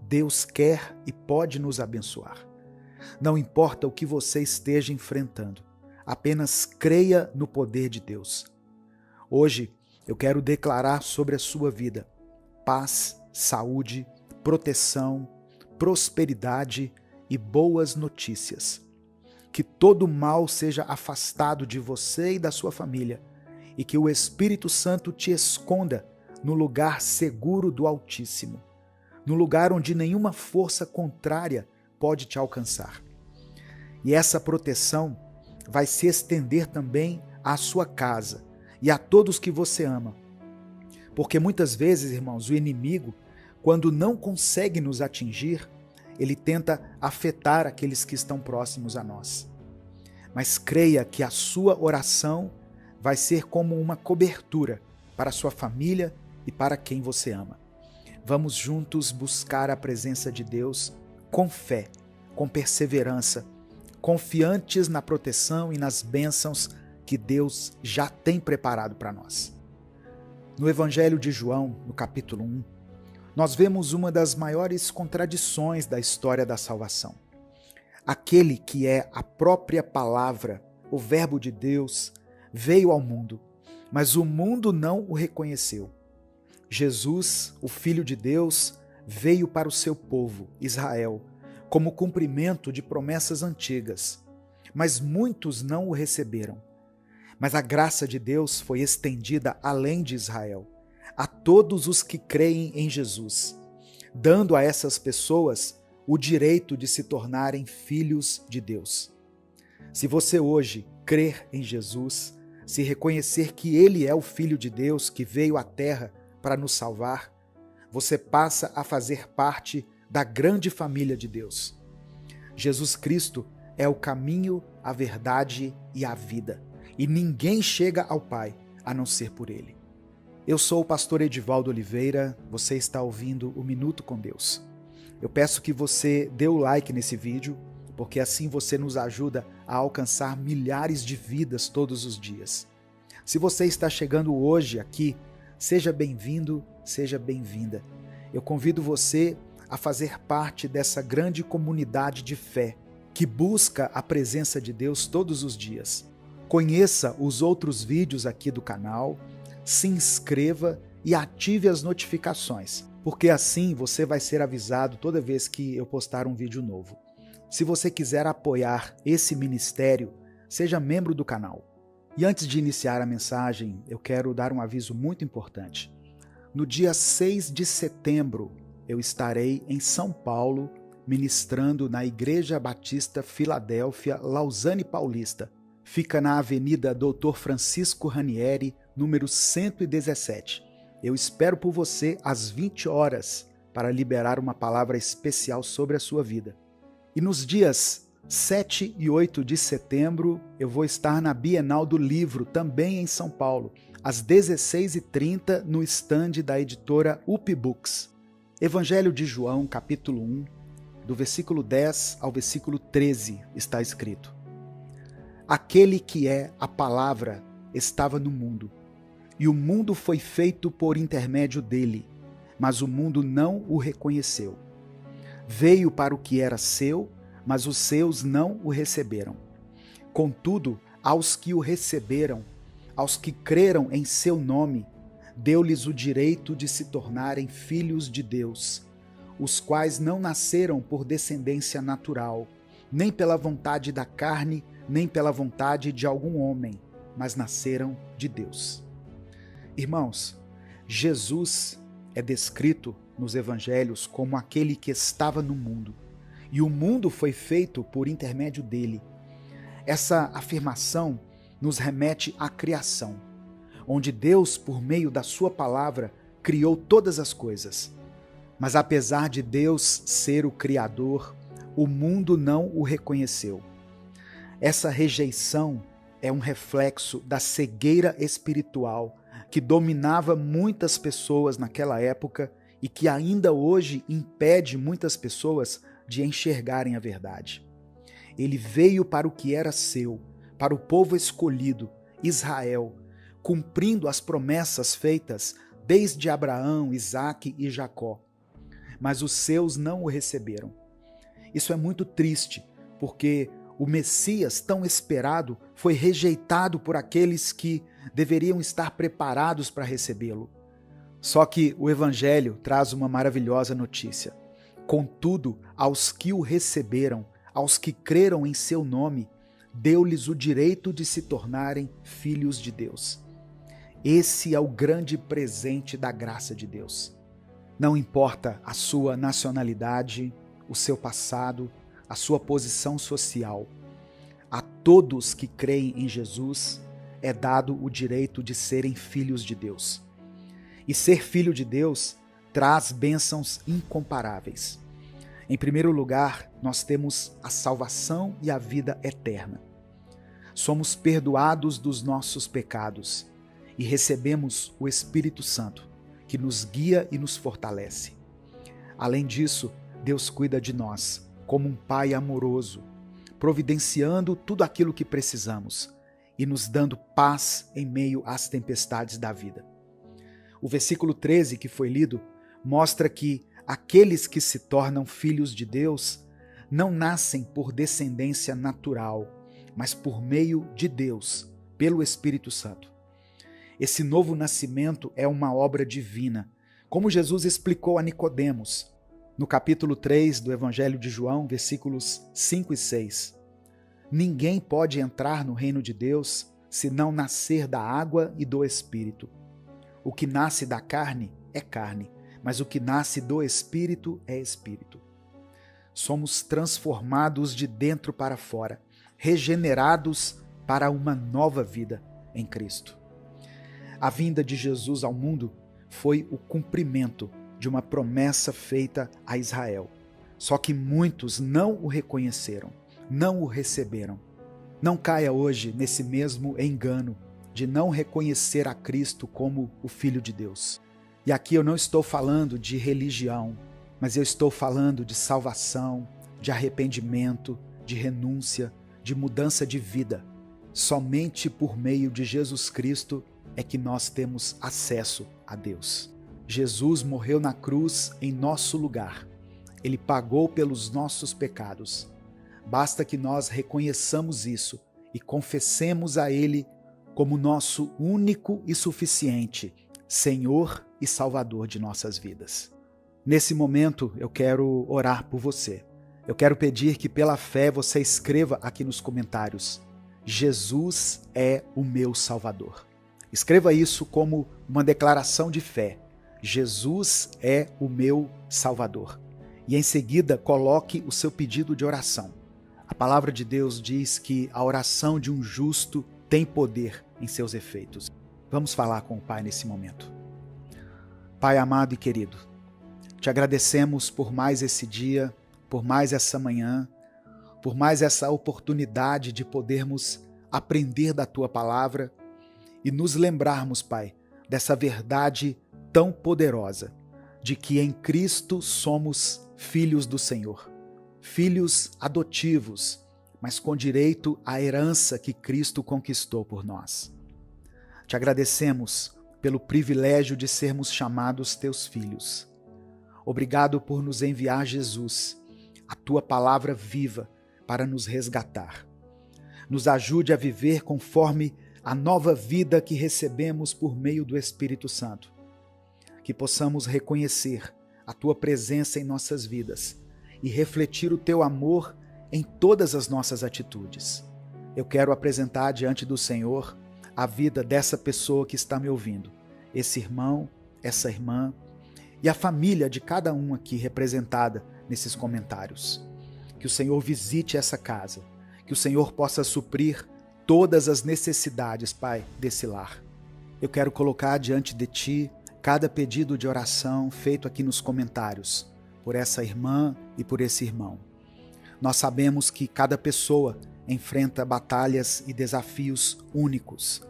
Speaker 1: Deus quer e pode nos abençoar. Não importa o que você esteja enfrentando, apenas creia no poder de Deus. Hoje eu quero declarar sobre a sua vida paz, saúde, proteção, prosperidade e boas notícias. Que todo mal seja afastado de você e da sua família e que o Espírito Santo te esconda no lugar seguro do Altíssimo, no lugar onde nenhuma força contrária pode te alcançar. E essa proteção vai se estender também à sua casa e a todos que você ama. Porque muitas vezes, irmãos, o inimigo, quando não consegue nos atingir, ele tenta afetar aqueles que estão próximos a nós. Mas creia que a sua oração vai ser como uma cobertura para a sua família e para quem você ama. Vamos juntos buscar a presença de Deus com fé, com perseverança, confiantes na proteção e nas bênçãos que Deus já tem preparado para nós. No Evangelho de João, no capítulo 1, nós vemos uma das maiores contradições da história da salvação. Aquele que é a própria palavra, o Verbo de Deus, veio ao mundo, mas o mundo não o reconheceu. Jesus, o Filho de Deus, veio para o seu povo, Israel, como cumprimento de promessas antigas, mas muitos não o receberam. Mas a graça de Deus foi estendida além de Israel, a todos os que creem em Jesus, dando a essas pessoas o direito de se tornarem filhos de Deus. Se você hoje crer em Jesus, se reconhecer que Ele é o Filho de Deus que veio à Terra para nos salvar, você passa a fazer parte da grande família de Deus. Jesus Cristo é o caminho, a verdade e a vida, e ninguém chega ao Pai a não ser por Ele. Eu sou o pastor Edivaldo Oliveira, você está ouvindo o Minuto com Deus. Eu peço que você dê o like nesse vídeo, porque assim você nos ajuda a alcançar milhares de vidas todos os dias. Se você está chegando hoje aqui, seja bem-vindo, seja bem-vinda. Eu convido você a fazer parte dessa grande comunidade de fé que busca a presença de Deus todos os dias. Conheça os outros vídeos aqui do canal, se inscreva e ative as notificações, porque assim você vai ser avisado toda vez que eu postar um vídeo novo. Se você quiser apoiar esse ministério, seja membro do canal. E antes de iniciar a mensagem, eu quero dar um aviso muito importante. No dia 6 de setembro, eu estarei em São Paulo, ministrando na Igreja Batista Filadélfia, Lausanne Paulista. Fica na Avenida Dr. Francisco Ranieri, número 117. Eu espero por você às 20 horas para liberar uma palavra especial sobre a sua vida. E nos dias 7 e 8 de setembro, eu vou estar na Bienal do Livro, também em São Paulo, às 16h30, no estande da editora UP Books. Evangelho de João, capítulo 1, do versículo 10 ao versículo 13, está escrito: Aquele que é a palavra estava no mundo, e o mundo foi feito por intermédio dele, mas o mundo não o reconheceu. Veio para o que era seu, mas os seus não o receberam. Contudo, aos que o receberam, aos que creram em seu nome, deu-lhes o direito de se tornarem filhos de Deus, os quais não nasceram por descendência natural, nem pela vontade da carne, nem pela vontade de algum homem, mas nasceram de Deus. Irmãos, Jesus é descrito nos evangelhos como aquele que estava no mundo, e o mundo foi feito por intermédio dele. Essa afirmação nos remete à criação, onde Deus, por meio da sua palavra, criou todas as coisas. Mas apesar de Deus ser o Criador, o mundo não o reconheceu. Essa rejeição é um reflexo da cegueira espiritual que dominava muitas pessoas naquela época e que ainda hoje impede muitas pessoas de enxergarem a verdade. Ele veio para o que era seu, para o povo escolhido, Israel, cumprindo as promessas feitas desde Abraão, Isaque e Jacó. Mas os seus não o receberam. Isso é muito triste, porque o Messias tão esperado foi rejeitado por aqueles que deveriam estar preparados para recebê-lo. Só que o Evangelho traz uma maravilhosa notícia. Contudo, aos que o receberam, aos que creram em seu nome, deu-lhes o direito de se tornarem filhos de Deus. Esse é o grande presente da graça de Deus. Não importa a sua nacionalidade, o seu passado, a sua posição social. A todos que creem em Jesus, é dado o direito de serem filhos de Deus. E ser filho de Deus traz bênçãos incomparáveis. Em primeiro lugar, nós temos a salvação e a vida eterna. Somos perdoados dos nossos pecados e recebemos o Espírito Santo, que nos guia e nos fortalece. Além disso, Deus cuida de nós como um Pai amoroso, providenciando tudo aquilo que precisamos e nos dando paz em meio às tempestades da vida. O versículo 13 que foi lido mostra que aqueles que se tornam filhos de Deus não nascem por descendência natural, mas por meio de Deus, pelo Espírito Santo. Esse novo nascimento é uma obra divina, como Jesus explicou a Nicodemos, no capítulo 3 do Evangelho de João, versículos 5 e 6. Ninguém pode entrar no reino de Deus se não nascer da água e do Espírito. O que nasce da carne é carne, mas o que nasce do Espírito é Espírito. Somos transformados de dentro para fora, regenerados para uma nova vida em Cristo. A vinda de Jesus ao mundo foi o cumprimento de uma promessa feita a Israel. Só que muitos não o reconheceram, não o receberam. Não caia hoje nesse mesmo engano de não reconhecer a Cristo como o Filho de Deus. E aqui eu não estou falando de religião, mas eu estou falando de salvação, de arrependimento, de renúncia, de mudança de vida. Somente por meio de Jesus Cristo é que nós temos acesso a Deus. Jesus morreu na cruz em nosso lugar. Ele pagou pelos nossos pecados. Basta que nós reconheçamos isso e confessemos a Ele como nosso único e suficiente Senhor e Salvador de nossas vidas. Nesse momento, eu quero orar por você. Eu quero pedir que pela fé você escreva aqui nos comentários: Jesus é o meu Salvador. Escreva isso como uma declaração de fé. Jesus é o meu Salvador. E em seguida, coloque o seu pedido de oração. A palavra de Deus diz que a oração de um justo tem poder em seus efeitos. Vamos falar com o Pai nesse momento. Pai amado e querido, te agradecemos por mais esse dia, por mais essa manhã, por mais essa oportunidade de podermos aprender da Tua palavra e nos lembrarmos, Pai, dessa verdade tão poderosa, de que em Cristo somos filhos do Senhor, filhos adotivos, mas com direito à herança que Cristo conquistou por nós. Te agradecemos pelo privilégio de sermos chamados teus filhos. Obrigado por nos enviar Jesus, a tua palavra viva, para nos resgatar. Nos ajude a viver conforme a nova vida que recebemos por meio do Espírito Santo. Que possamos reconhecer a tua presença em nossas vidas e refletir o teu amor em todas as nossas atitudes. Eu quero apresentar diante do Senhor a vida dessa pessoa que está me ouvindo, esse irmão, essa irmã e a família de cada um aqui representada nesses comentários. Que o Senhor visite essa casa, que o Senhor possa suprir todas as necessidades, Pai, desse lar. Eu quero colocar diante de Ti cada pedido de oração feito aqui nos comentários, por essa irmã e por esse irmão. Nós sabemos que cada pessoa enfrenta batalhas e desafios únicos,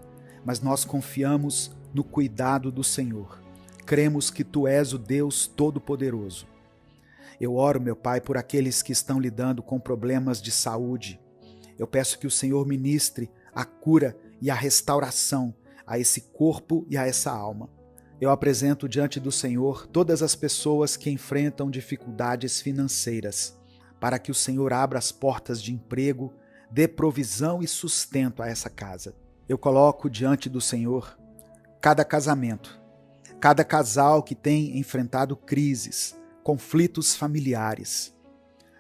Speaker 1: mas nós confiamos no cuidado do Senhor. Cremos que Tu és o Deus Todo-Poderoso. Eu oro, meu Pai, por aqueles que estão lidando com problemas de saúde. Eu peço que o Senhor ministre a cura e a restauração a esse corpo e a essa alma. Eu apresento diante do Senhor todas as pessoas que enfrentam dificuldades financeiras, para que o Senhor abra as portas de emprego, dê provisão e sustento a essa casa. Eu coloco diante do Senhor cada casamento, cada casal que tem enfrentado crises, conflitos familiares.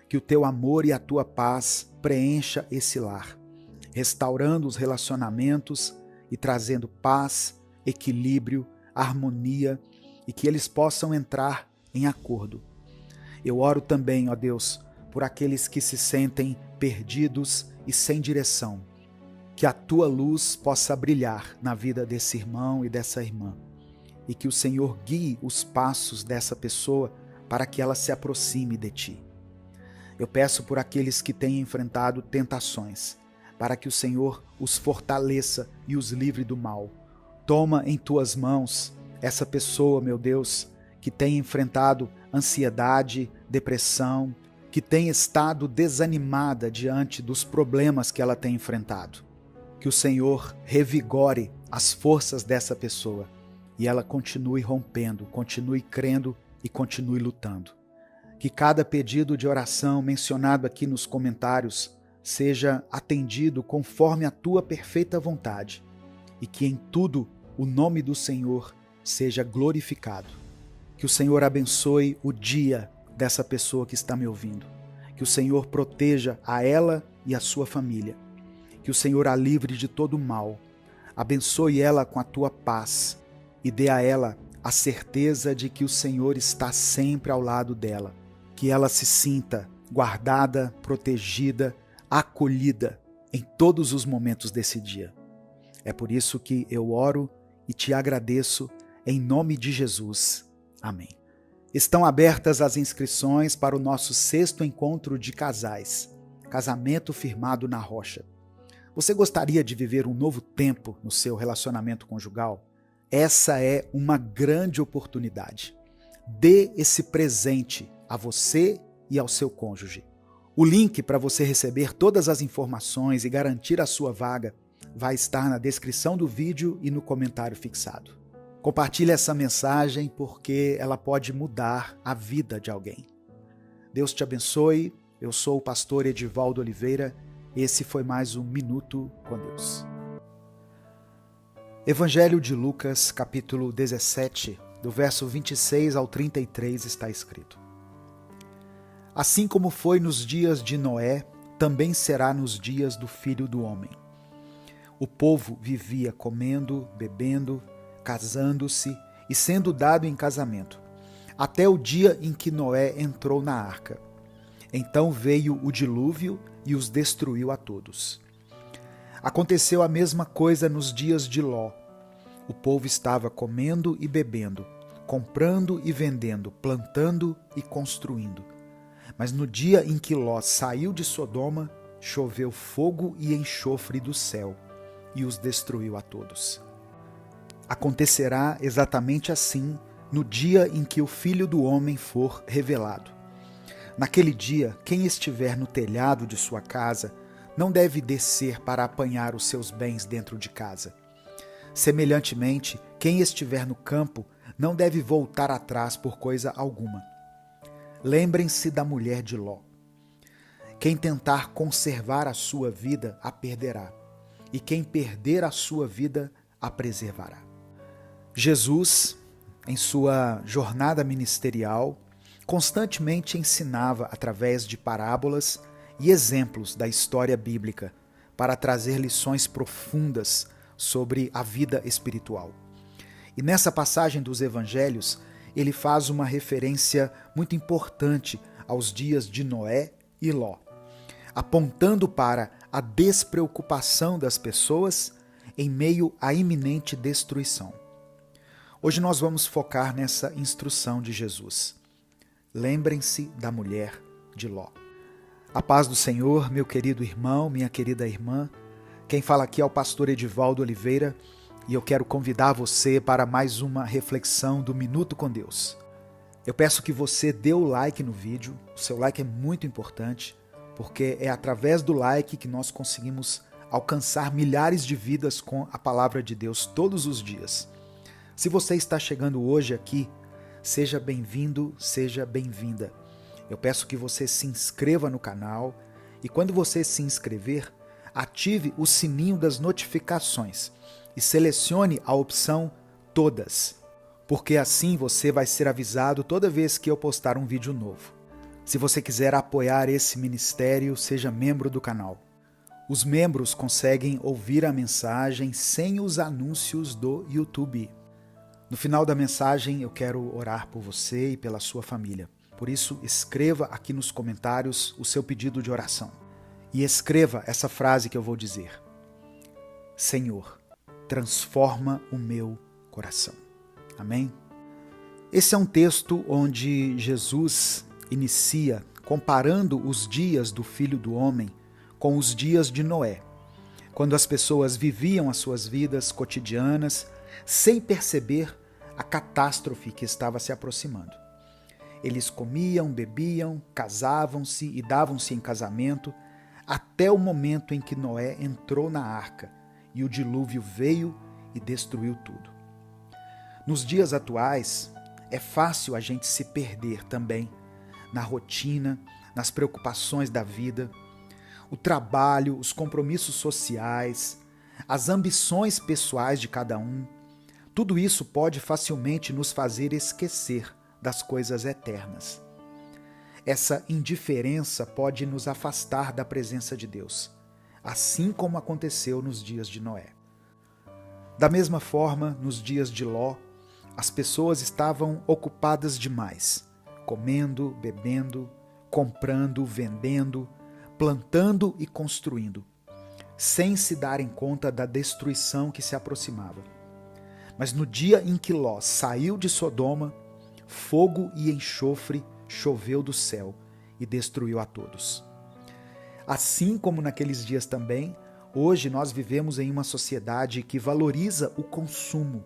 Speaker 1: Que o teu amor e a tua paz preencha esse lar, restaurando os relacionamentos e trazendo paz, equilíbrio, harmonia e que eles possam entrar em acordo. Eu oro também, ó Deus, por aqueles que se sentem perdidos e sem direção. que a tua luz possa brilhar na vida desse irmão e dessa irmã, e que o Senhor guie os passos dessa pessoa para que ela se aproxime de ti. Eu peço por aqueles que têm enfrentado tentações, para que o Senhor os fortaleça e os livre do mal. Toma em tuas mãos essa pessoa, meu Deus, que tem enfrentado ansiedade, depressão, que tem estado desanimada diante dos problemas que ela tem enfrentado. Que o Senhor revigore as forças dessa pessoa e ela continue rompendo, continue crendo e continue lutando. Que cada pedido de oração mencionado aqui nos comentários seja atendido conforme a tua perfeita vontade e que em tudo o nome do Senhor seja glorificado. Que o Senhor abençoe o dia dessa pessoa que está me ouvindo. Que o Senhor proteja a ela e a sua família. Que o Senhor a livre de todo mal. Abençoe ela com a tua paz e dê a ela a certeza de que o Senhor está sempre ao lado dela. Que ela se sinta guardada, protegida, acolhida em todos os momentos desse dia. É por isso que eu oro e te agradeço em nome de Jesus. Amém. Estão abertas as inscrições para o nosso 6º encontro de casais, Casamento Firmado na Rocha. Você gostaria de viver um novo tempo no seu relacionamento conjugal? Essa é uma grande oportunidade. Dê esse presente a você e ao seu cônjuge. O link para você receber todas as informações e garantir a sua vaga vai estar na descrição do vídeo e no comentário fixado. Compartilhe essa mensagem porque ela pode mudar a vida de alguém. Deus te abençoe. Eu sou o pastor Edivaldo Oliveira. Esse foi mais um Minuto com Deus. Evangelho de Lucas, capítulo 17, do verso 26 ao 33 está escrito: Assim como foi nos dias de Noé, também será nos dias do Filho do Homem. O povo vivia comendo, bebendo, casando-se e sendo dado em casamento, até o dia em que Noé entrou na arca. Então veio o dilúvio e os destruiu a todos. Aconteceu a mesma coisa nos dias de Ló. O povo estava comendo e bebendo, comprando e vendendo, plantando e construindo. Mas no dia em que Ló saiu de Sodoma, choveu fogo e enxofre do céu e os destruiu a todos. Acontecerá exatamente assim no dia em que o Filho do Homem for revelado. Naquele dia, quem estiver no telhado de sua casa não deve descer para apanhar os seus bens dentro de casa. Semelhantemente, quem estiver no campo não deve voltar atrás por coisa alguma. Lembrem-se da mulher de Ló. Quem tentar conservar a sua vida, a perderá, e quem perder a sua vida, a preservará. Jesus, em sua jornada ministerial, constantemente ensinava através de parábolas e exemplos da história bíblica para trazer lições profundas sobre a vida espiritual. E nessa passagem dos evangelhos, ele faz uma referência muito importante aos dias de Noé e Ló, apontando para a despreocupação das pessoas em meio à iminente destruição. Hoje nós vamos focar nessa instrução de Jesus. Lembrem-se da mulher de Ló. A paz do Senhor, meu querido irmão, minha querida irmã. Quem fala aqui é o pastor Edivaldo Oliveira e eu quero convidar você para mais uma reflexão do Minuto com Deus. Eu peço que você dê o like no vídeo. O seu like é muito importante, porque é através do like que nós conseguimos alcançar milhares de vidas com a palavra de Deus todos os dias. Se você está chegando hoje aqui, seja bem-vindo, seja bem-vinda. Eu peço que você se inscreva no canal e quando você se inscrever, ative o sininho das notificações e selecione a opção Todas, porque assim você vai ser avisado toda vez que eu postar um vídeo novo. Se você quiser apoiar esse ministério, seja membro do canal. Os membros conseguem ouvir a mensagem sem os anúncios do YouTube. No final da mensagem, eu quero orar por você e pela sua família. Por isso, escreva aqui nos comentários o seu pedido de oração. E escreva essa frase que eu vou dizer. Senhor, transforma o meu coração. Amém? Esse é um texto onde Jesus inicia comparando os dias do Filho do Homem com os dias de Noé, quando as pessoas viviam as suas vidas cotidianas sem perceber a catástrofe que estava se aproximando. Eles comiam, bebiam, casavam-se e davam-se em casamento até o momento em que Noé entrou na arca e o dilúvio veio e destruiu tudo. Nos dias atuais, é fácil a gente se perder também na rotina, nas preocupações da vida, o trabalho, os compromissos sociais, as ambições pessoais de cada um. Tudo isso pode facilmente nos fazer esquecer das coisas eternas. Essa indiferença pode nos afastar da presença de Deus, assim como aconteceu nos dias de Noé. Da mesma forma, nos dias de Ló, as pessoas estavam ocupadas demais, comendo, bebendo, comprando, vendendo, plantando e construindo, sem se darem conta da destruição que se aproximava. Mas no dia em que Ló saiu de Sodoma, fogo e enxofre choveu do céu e destruiu a todos. Assim como naqueles dias também, hoje nós vivemos em uma sociedade que valoriza o consumo,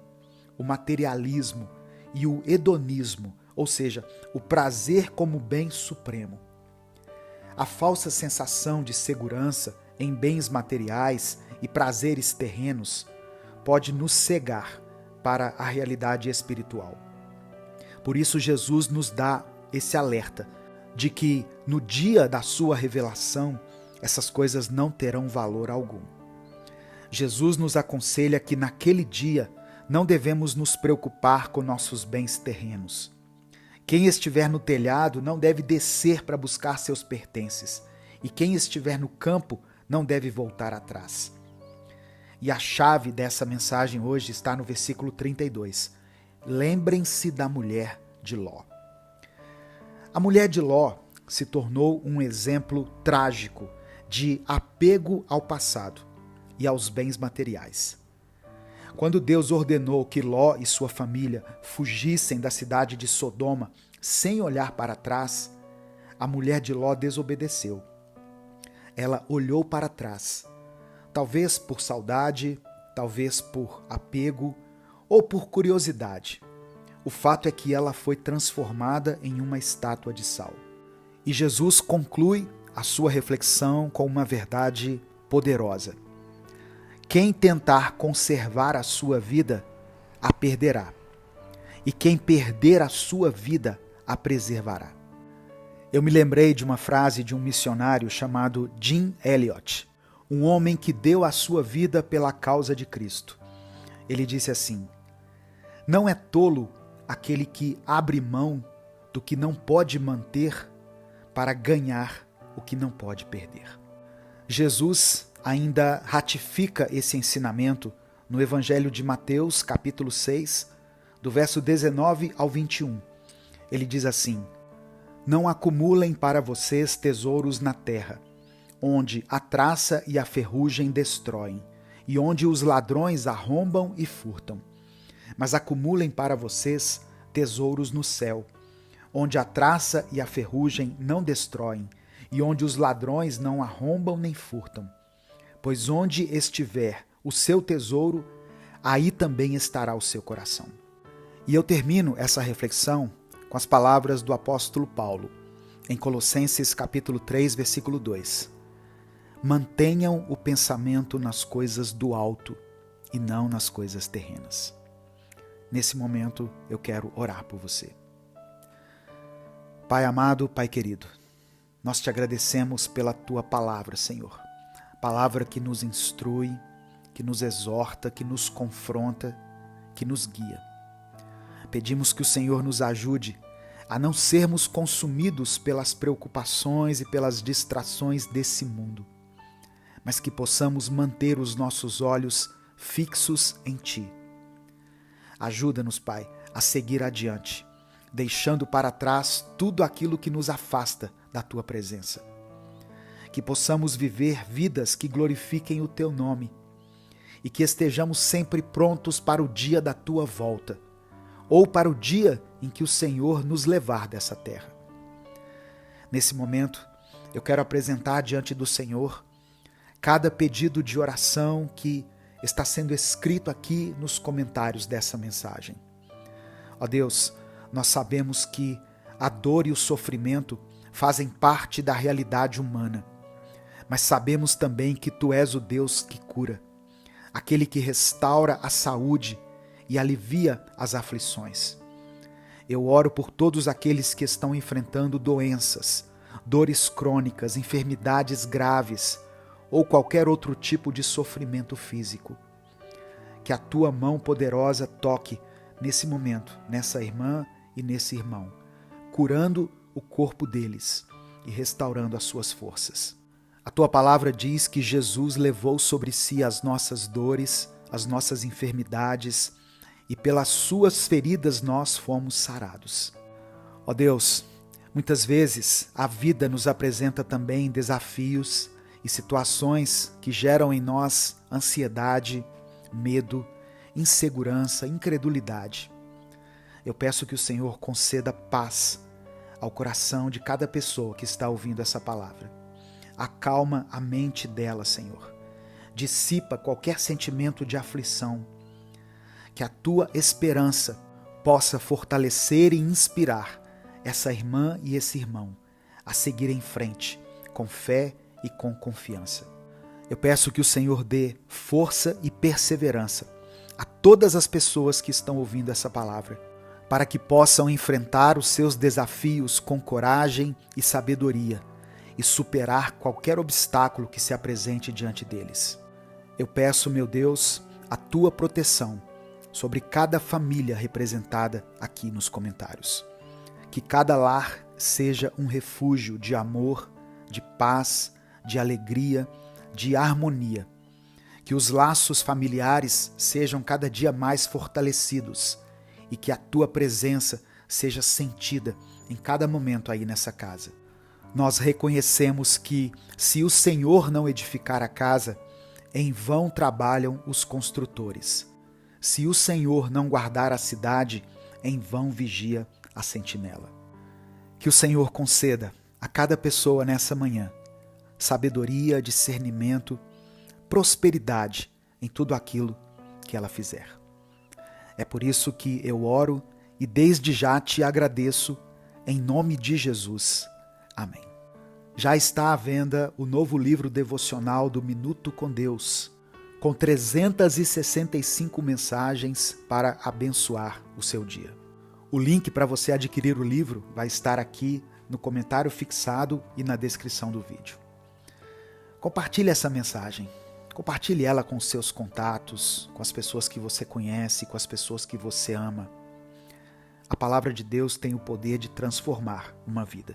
Speaker 1: o materialismo e o hedonismo, ou seja, o prazer como bem supremo. A falsa sensação de segurança em bens materiais e prazeres terrenos pode nos cegar para a realidade espiritual. Por isso Jesus nos dá esse alerta de que no dia da sua revelação essas coisas não terão valor algum. Jesus nos aconselha que naquele dia não devemos nos preocupar com nossos bens terrenos. Quem estiver no telhado não deve descer para buscar seus pertences, e quem estiver no campo não deve voltar atrás. E a chave dessa mensagem hoje está no versículo 32. Lembrem-se da mulher de Ló. A mulher de Ló se tornou um exemplo trágico de apego ao passado e aos bens materiais. Quando Deus ordenou que Ló e sua família fugissem da cidade de Sodoma sem olhar para trás, a mulher de Ló desobedeceu. Ela olhou para trás, talvez por saudade, talvez por apego ou por curiosidade. O fato é que ela foi transformada em uma estátua de sal. E Jesus conclui a sua reflexão com uma verdade poderosa. Quem tentar conservar a sua vida, a perderá. E quem perder a sua vida, a preservará. Eu me lembrei de uma frase de um missionário chamado Jim Elliot, um homem que deu a sua vida pela causa de Cristo. Ele disse assim: não é tolo aquele que abre mão do que não pode manter para ganhar o que não pode perder. Jesus ainda ratifica esse ensinamento no Evangelho de Mateus, capítulo 6, do verso 19 ao 21. Ele diz assim: não acumulem para vocês tesouros na terra, onde a traça e a ferrugem destroem, e onde os ladrões arrombam e furtam. Mas acumulem para vocês tesouros no céu, onde a traça e a ferrugem não destroem, e onde os ladrões não arrombam nem furtam. Pois onde estiver o seu tesouro, aí também estará o seu coração. E eu termino essa reflexão com as palavras do apóstolo Paulo, em Colossenses capítulo 3, versículo 2. Mantenham o pensamento nas coisas do alto e não nas coisas terrenas. Nesse momento eu quero orar por você. Pai amado, Pai querido, nós te agradecemos pela tua palavra, Senhor. Palavra que nos instrui, que nos exorta, que nos confronta, que nos guia. Pedimos que o Senhor nos ajude a não sermos consumidos pelas preocupações e pelas distrações desse mundo, mas que possamos manter os nossos olhos fixos em Ti. Ajuda-nos, Pai, a seguir adiante, deixando para trás tudo aquilo que nos afasta da Tua presença. Que possamos viver vidas que glorifiquem o Teu nome e que estejamos sempre prontos para o dia da tua volta, ou para o dia em que o Senhor nos levar dessa terra. Nesse momento, eu quero apresentar diante do Senhor cada pedido de oração que está sendo escrito aqui nos comentários dessa mensagem. Ó Deus, nós sabemos que a dor e o sofrimento fazem parte da realidade humana, mas sabemos também que Tu és o Deus que cura, aquele que restaura a saúde e alivia as aflições. Eu oro por todos aqueles que estão enfrentando doenças, dores crônicas, enfermidades graves ou qualquer outro tipo de sofrimento físico. Que a Tua mão poderosa toque nesse momento, nessa irmã e nesse irmão, curando o corpo deles e restaurando as suas forças. A Tua palavra diz que Jesus levou sobre si as nossas dores, as nossas enfermidades, e pelas suas feridas nós fomos sarados. Ó Deus, muitas vezes a vida nos apresenta também desafios e situações que geram em nós ansiedade, medo, insegurança, incredulidade. Eu peço que o Senhor conceda paz ao coração de cada pessoa que está ouvindo essa palavra. Acalma a mente dela, Senhor. Dissipa qualquer sentimento de aflição. Que a Tua esperança possa fortalecer e inspirar essa irmã e esse irmão a seguir em frente, com fé e com confiança. Eu peço que o Senhor dê força e perseverança a todas as pessoas que estão ouvindo essa palavra, para que possam enfrentar os seus desafios com coragem e sabedoria e superar qualquer obstáculo que se apresente diante deles. Eu peço, meu Deus, a Tua proteção sobre cada família representada aqui nos comentários. Que cada lar seja um refúgio de amor, de paz, de alegria, de harmonia. Que os laços familiares sejam cada dia mais fortalecidos e que a Tua presença seja sentida em cada momento aí nessa casa. Nós reconhecemos que, se o Senhor não edificar a casa, em vão trabalham os construtores. Se o Senhor não guardar a cidade, em vão vigia a sentinela. Que o Senhor conceda a cada pessoa nessa manhã sabedoria, discernimento, prosperidade em tudo aquilo que ela fizer. É por isso que eu oro e desde já te agradeço em nome de Jesus. Amém. Já está à venda o novo livro devocional do Minuto com Deus, com 365 mensagens para abençoar o seu dia. O link para você adquirir o livro vai estar aqui no comentário fixado e na descrição do vídeo. Compartilhe essa mensagem, compartilhe ela com os seus contatos, com as pessoas que você conhece, com as pessoas que você ama. A palavra de Deus tem o poder de transformar uma vida.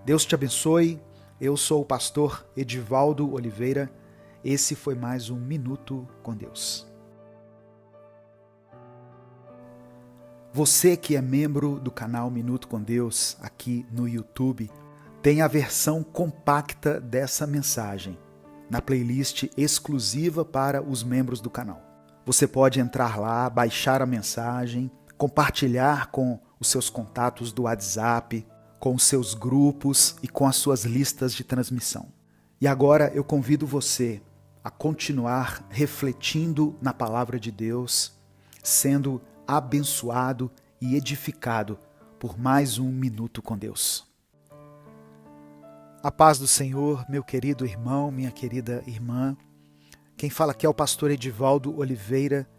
Speaker 1: Deus te abençoe. Eu sou o pastor Edivaldo Oliveira. Esse foi mais um Minuto com Deus. Você que é membro do canal Minuto com Deus aqui no YouTube, tem a versão compacta dessa mensagem na playlist exclusiva para os membros do canal. Você pode entrar lá, baixar a mensagem, compartilhar com os seus contatos do WhatsApp, com os seus grupos e com as suas listas de transmissão. E agora eu convido você a continuar refletindo na palavra de Deus, sendo abençoado e edificado por mais um Minuto com Deus. A paz do Senhor, meu querido irmão, minha querida irmã. Quem fala aqui é o pastor Edivaldo Oliveira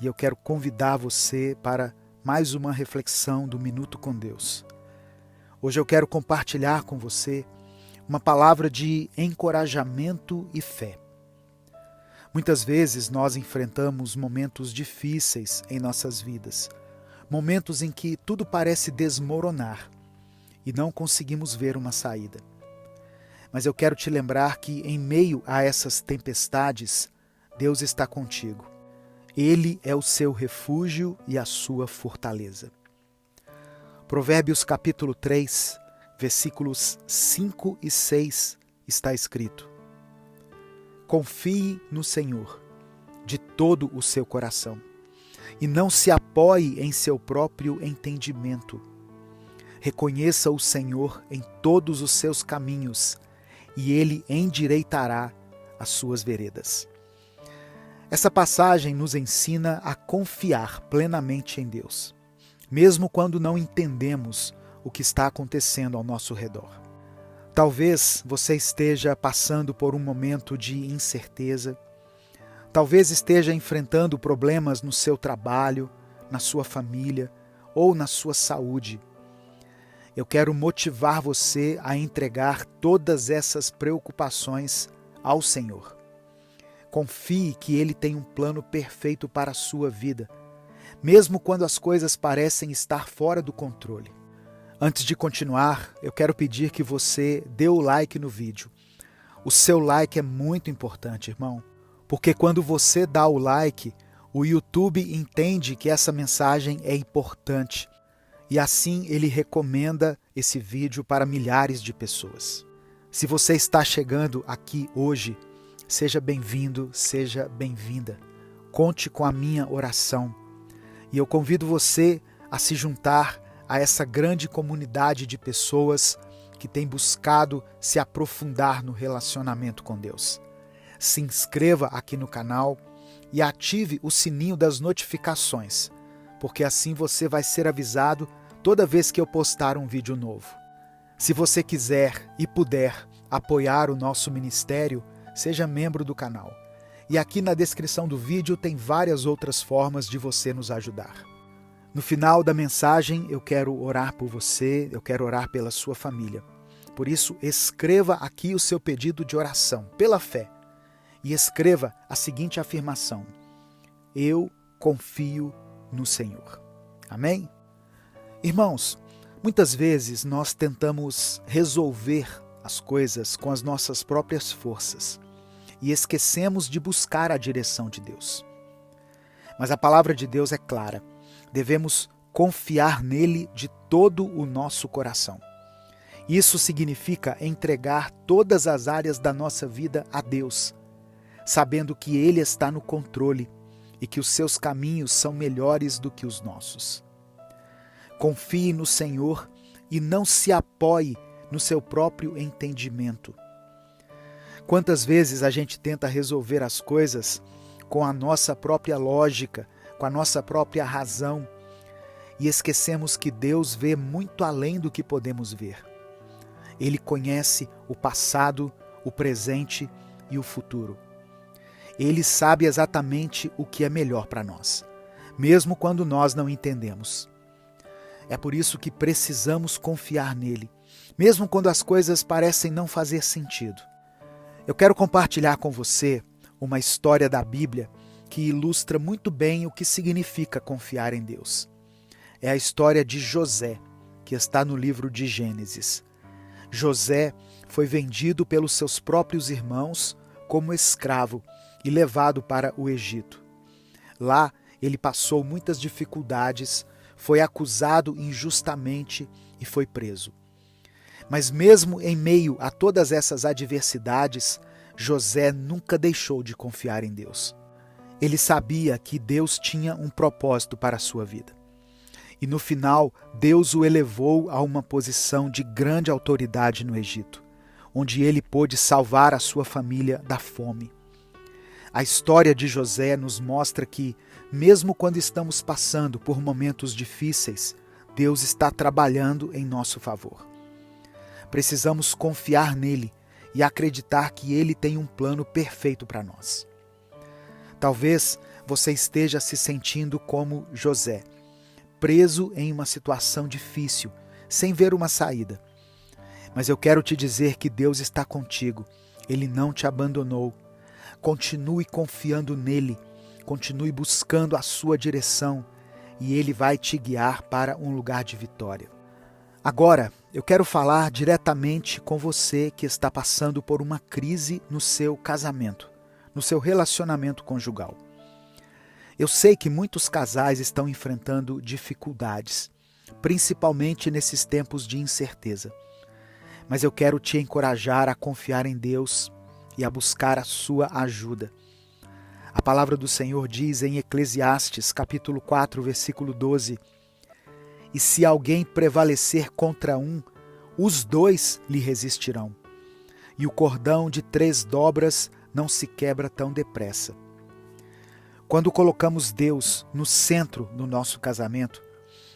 Speaker 1: e eu quero convidar você para mais uma reflexão do Minuto com Deus. Hoje eu quero compartilhar com você uma palavra de encorajamento e fé. Muitas vezes nós enfrentamos momentos difíceis em nossas vidas, momentos em que tudo parece desmoronar e não conseguimos ver uma saída. Mas eu quero te lembrar que em meio a essas tempestades, Deus está contigo. Ele é o seu refúgio e a sua fortaleza. Provérbios capítulo 3, versículos 5 e 6 está escrito: Confie no Senhor de todo o seu coração e não se apoie em seu próprio entendimento. Reconheça o Senhor em todos os seus caminhos e Ele endireitará as suas veredas. Essa passagem nos ensina a confiar plenamente em Deus, mesmo quando não entendemos o que está acontecendo ao nosso redor. Talvez você esteja passando por um momento de incerteza, talvez esteja enfrentando problemas no seu trabalho, na sua família ou na sua saúde. Eu quero motivar você a entregar todas essas preocupações ao Senhor. Confie que Ele tem um plano perfeito para a sua vida, mesmo quando as coisas parecem estar fora do controle. Antes de continuar, eu quero pedir que você dê o like no vídeo. O seu like é muito importante, irmão, porque quando você dá o like, o YouTube entende que essa mensagem é importante e assim ele recomenda esse vídeo para milhares de pessoas. Se você está chegando aqui hoje, seja bem-vindo, seja bem-vinda. Conte com a minha oração e eu convido você a se juntar a essa grande comunidade de pessoas que tem buscado se aprofundar no relacionamento com Deus. Se inscreva aqui no canal e ative o sininho das notificações, porque assim você vai ser avisado toda vez que eu postar um vídeo novo. Se você quiser e puder apoiar o nosso ministério, seja membro do canal. E aqui na descrição do vídeo tem várias outras formas de você nos ajudar. No final da mensagem, eu quero orar por você, eu quero orar pela sua família. Por isso, escreva aqui o seu pedido de oração, pela fé. E escreva a seguinte afirmação: eu confio no Senhor. Amém? Irmãos, muitas vezes nós tentamos resolver as coisas com as nossas próprias forças e esquecemos de buscar a direção de Deus. Mas a palavra de Deus é clara. Devemos confiar nele de todo o nosso coração. Isso significa entregar todas as áreas da nossa vida a Deus, sabendo que Ele está no controle e que os seus caminhos são melhores do que os nossos. Confie no Senhor e não se apoie no seu próprio entendimento. Quantas vezes a gente tenta resolver as coisas com a nossa própria lógica, com a nossa própria razão, e esquecemos que Deus vê muito além do que podemos ver. Ele conhece o passado, o presente e o futuro. Ele sabe exatamente o que é melhor para nós, mesmo quando nós não entendemos. É por isso que precisamos confiar nele, mesmo quando as coisas parecem não fazer sentido. Eu quero compartilhar com você uma história da Bíblia que ilustra muito bem o que significa confiar em Deus. É a história de José, que está no livro de Gênesis. José foi vendido pelos seus próprios irmãos como escravo e levado para o Egito. Lá, ele passou muitas dificuldades, foi acusado injustamente e foi preso. Mas mesmo em meio a todas essas adversidades, José nunca deixou de confiar em Deus. Ele sabia que Deus tinha um propósito para a sua vida. E no final, Deus o elevou a uma posição de grande autoridade no Egito, onde ele pôde salvar a sua família da fome. A história de José nos mostra que, mesmo quando estamos passando por momentos difíceis, Deus está trabalhando em nosso favor. Precisamos confiar nele e acreditar que ele tem um plano perfeito para nós. Talvez você esteja se sentindo como José, preso em uma situação difícil, sem ver uma saída. Mas eu quero te dizer que Deus está contigo, Ele não te abandonou. Continue confiando nele, continue buscando a sua direção e Ele vai te guiar para um lugar de vitória. Agora, eu quero falar diretamente com você que está passando por uma crise no seu casamento, no seu relacionamento conjugal. Eu sei que muitos casais estão enfrentando dificuldades, principalmente nesses tempos de incerteza. Mas eu quero te encorajar a confiar em Deus e a buscar a sua ajuda. A palavra do Senhor diz em Eclesiastes, capítulo 4, versículo 12: E se alguém prevalecer contra um, os dois lhe resistirão. E o cordão de 3 dobras não se quebra tão depressa. Quando colocamos Deus no centro do nosso casamento,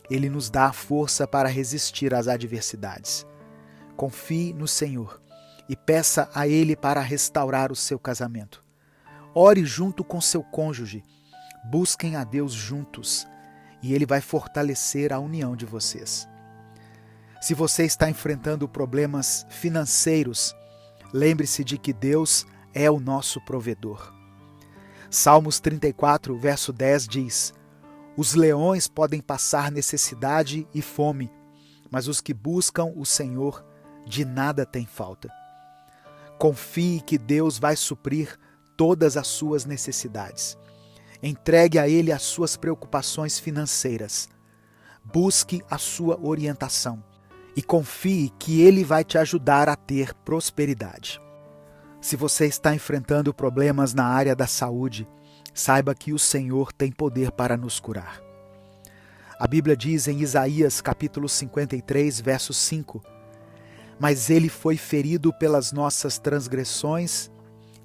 Speaker 1: Ele nos dá a força para resistir às adversidades. Confie no Senhor e peça a Ele para restaurar o seu casamento. Ore junto com seu cônjuge, busquem a Deus juntos e Ele vai fortalecer a união de vocês. Se você está enfrentando problemas financeiros, lembre-se de que Deus é o nosso provedor. Salmos 34, verso 10 diz: Os leões podem passar necessidade e fome, mas os que buscam o Senhor de nada têm falta. Confie que Deus vai suprir todas as suas necessidades. Entregue a Ele as suas preocupações financeiras. Busque a sua orientação e confie que Ele vai te ajudar a ter prosperidade. Se você está enfrentando problemas na área da saúde, saiba que o Senhor tem poder para nos curar. A Bíblia diz em Isaías capítulo 53, verso 5: Mas Ele foi ferido pelas nossas transgressões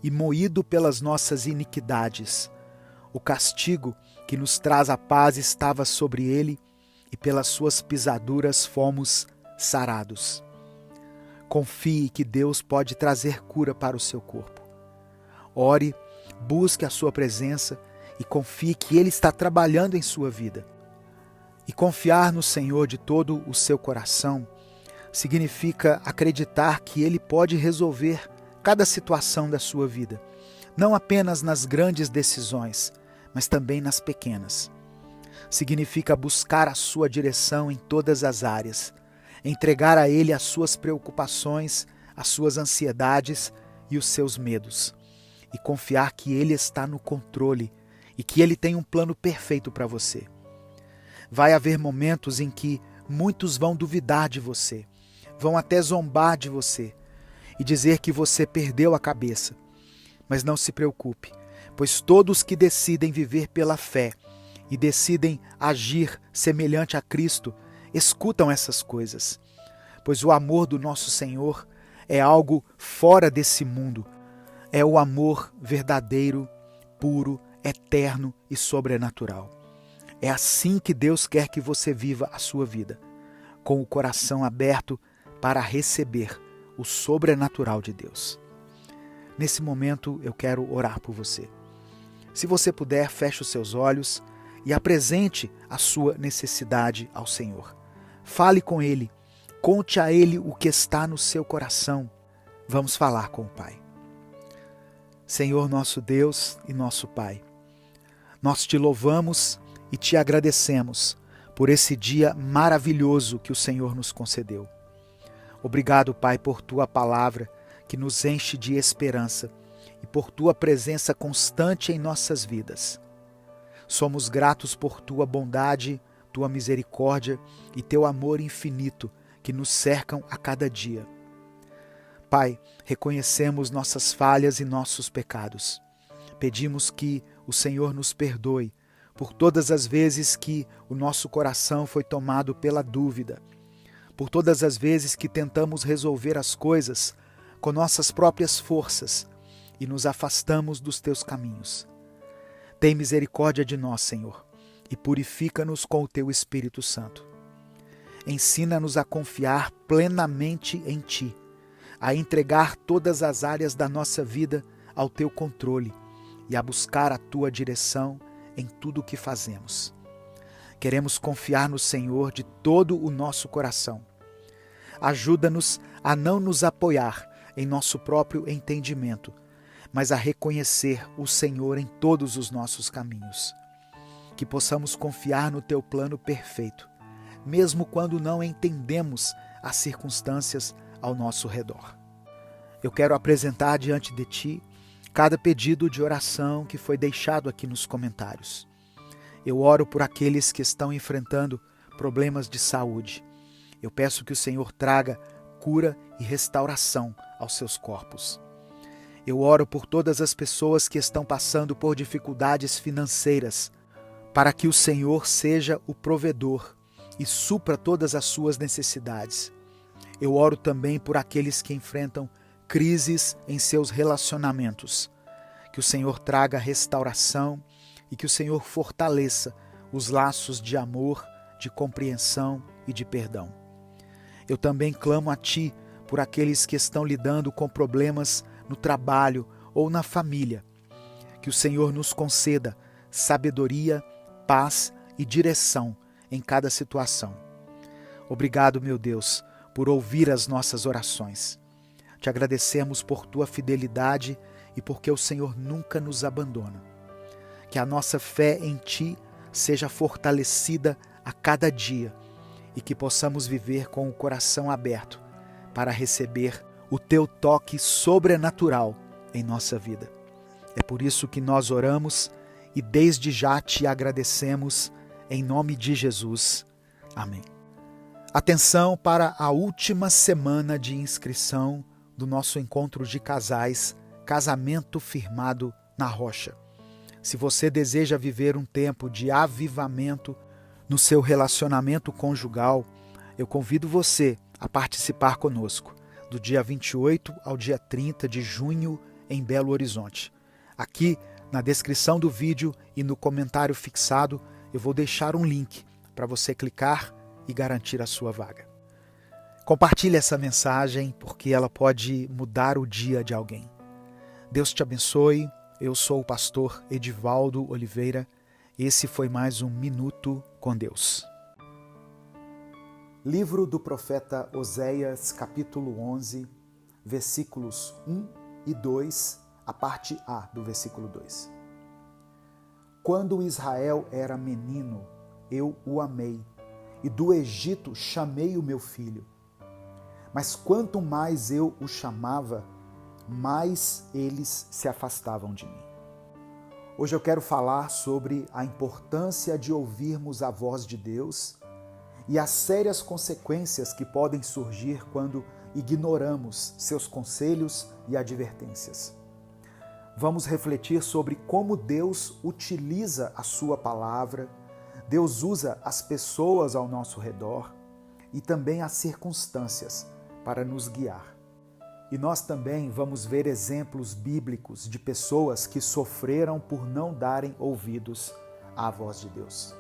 Speaker 1: e moído pelas nossas iniquidades. O castigo que nos traz a paz estava sobre Ele, e pelas suas pisaduras fomos sarados. Confie que Deus pode trazer cura para o seu corpo. Ore, busque a sua presença e confie que Ele está trabalhando em sua vida. E confiar no Senhor de todo o seu coração significa acreditar que Ele pode resolver cada situação da sua vida, não apenas nas grandes decisões, mas também nas pequenas. Significa buscar a sua direção em todas as áreas, entregar a Ele as suas preocupações, as suas ansiedades e os seus medos, e confiar que Ele está no controle e que Ele tem um plano perfeito para você. Vai haver momentos em que muitos vão duvidar de você, vão até zombar de você e dizer que você perdeu a cabeça. Mas não se preocupe, pois todos que decidem viver pela fé e decidem agir semelhante a Cristo escutam essas coisas, pois o amor do nosso Senhor é algo fora desse mundo. É o amor verdadeiro, puro, eterno e sobrenatural. É assim que Deus quer que você viva a sua vida, com o coração aberto para receber o sobrenatural de Deus. Nesse momento eu quero orar por você. Se você puder, feche os seus olhos e apresente a sua necessidade ao Senhor. Fale com Ele, conte a Ele o que está no seu coração. Vamos falar com o Pai. Senhor nosso Deus e nosso Pai, nós te louvamos e te agradecemos por esse dia maravilhoso que o Senhor nos concedeu. Obrigado, Pai, por Tua palavra que nos enche de esperança e por Tua presença constante em nossas vidas. Somos gratos por Tua bondade, Tua misericórdia e Teu amor infinito que nos cercam a cada dia. Pai, reconhecemos nossas falhas e nossos pecados. Pedimos que o Senhor nos perdoe por todas as vezes que o nosso coração foi tomado pela dúvida, por todas as vezes que tentamos resolver as coisas com nossas próprias forças e nos afastamos dos Teus caminhos. Tem misericórdia de nós, Senhor, e purifica-nos com o Teu Espírito Santo. Ensina-nos a confiar plenamente em Ti, a entregar todas as áreas da nossa vida ao Teu controle e a buscar a Tua direção em tudo o que fazemos. Queremos confiar no Senhor de todo o nosso coração. Ajuda-nos a não nos apoiar em nosso próprio entendimento, mas a reconhecer o Senhor em todos os nossos caminhos. Que possamos confiar no Teu plano perfeito, mesmo quando não entendemos as circunstâncias ao nosso redor. Eu quero apresentar diante de Ti cada pedido de oração que foi deixado aqui nos comentários. Eu oro por aqueles que estão enfrentando problemas de saúde. Eu peço que o Senhor traga cura e restauração aos seus corpos. Eu oro por todas as pessoas que estão passando por dificuldades financeiras, para que o Senhor seja o provedor e supra todas as suas necessidades. Eu oro também por aqueles que enfrentam crises em seus relacionamentos. Que o Senhor traga restauração e que o Senhor fortaleça os laços de amor, de compreensão e de perdão. Eu também clamo a Ti por aqueles que estão lidando com problemas no trabalho ou na família. Que o Senhor nos conceda sabedoria, paz e direção em cada situação. Obrigado, meu Deus, por ouvir as nossas orações. Te agradecemos por Tua fidelidade e porque o Senhor nunca nos abandona. Que a nossa fé em Ti seja fortalecida a cada dia e que possamos viver com o coração aberto para receber o Teu toque sobrenatural em nossa vida. É por isso que nós oramos e desde já Te agradecemos em nome de Jesus. Amém. Atenção para a última semana de inscrição do nosso encontro de casais, Casamento Firmado na Rocha. Se você deseja viver um tempo de avivamento no seu relacionamento conjugal, eu convido você a participar conosco do dia 28 ao dia 30 de junho em Belo Horizonte. Aqui na descrição do vídeo e no comentário fixado eu vou deixar um link para você clicar e garantir a sua vaga. Compartilhe essa mensagem porque ela pode mudar o dia de alguém. Deus te abençoe. Eu sou o pastor Edivaldo Oliveira. Esse foi mais um Minuto com Deus. Livro do profeta Oséias, capítulo 11, versículos 1 e 2, a parte A do versículo 2. Quando Israel era menino, eu o amei, e do Egito chamei o meu filho. Mas quanto mais eu o chamava, mais eles se afastavam de mim. Hoje eu quero falar sobre a importância de ouvirmos a voz de Deus e as sérias consequências que podem surgir quando ignoramos seus conselhos e advertências. Vamos refletir sobre como Deus utiliza a sua palavra, Deus usa as pessoas ao nosso redor e também as circunstâncias para nos guiar. E nós também vamos ver exemplos bíblicos de pessoas que sofreram por não darem ouvidos à voz de Deus.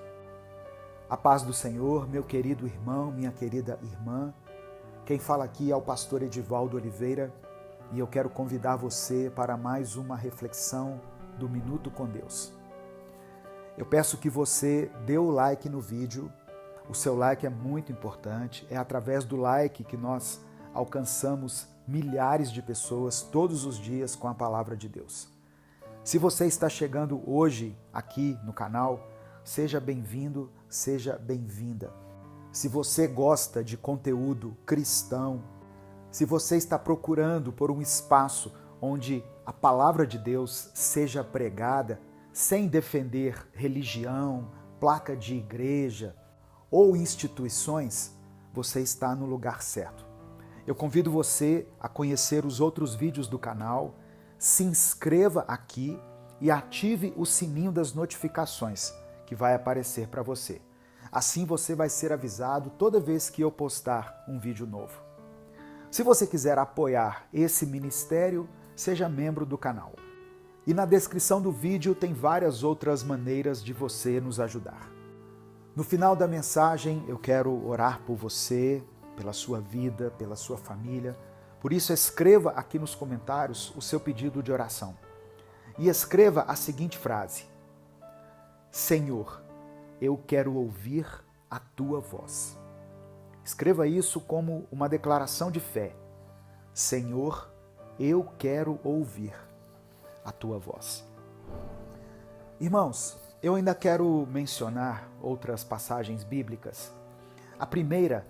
Speaker 1: A paz do Senhor, meu querido irmão, minha querida irmã. Quem fala aqui é o pastor Edivaldo Oliveira e eu quero convidar você para mais uma reflexão do Minuto com Deus. Eu peço que você dê o like no vídeo. O seu like é muito importante. É através do like que nós alcançamos milhares de pessoas todos os dias com a palavra de Deus. Se você está chegando hoje aqui no canal, seja bem-vindo, seja bem-vinda. Se você gosta de conteúdo cristão, se você está procurando por um espaço onde a palavra de Deus seja pregada, sem defender religião, placa de igreja ou instituições, você está no lugar certo. Eu convido você a conhecer os outros vídeos do canal, se inscreva aqui e ative o sininho das notificações que vai aparecer para você. Assim você vai ser avisado toda vez que eu postar um vídeo novo. Se você quiser apoiar esse ministério, seja membro do canal. E na descrição do vídeo tem várias outras maneiras de você nos ajudar. No final da mensagem eu quero orar por você, pela sua vida, pela sua família. Por isso, escreva aqui nos comentários o seu pedido de oração. E escreva a seguinte frase: Senhor, eu quero ouvir a Tua voz. Escreva isso como uma declaração de fé. Senhor, eu quero ouvir a Tua voz. Irmãos, eu ainda quero mencionar outras passagens bíblicas. A primeira,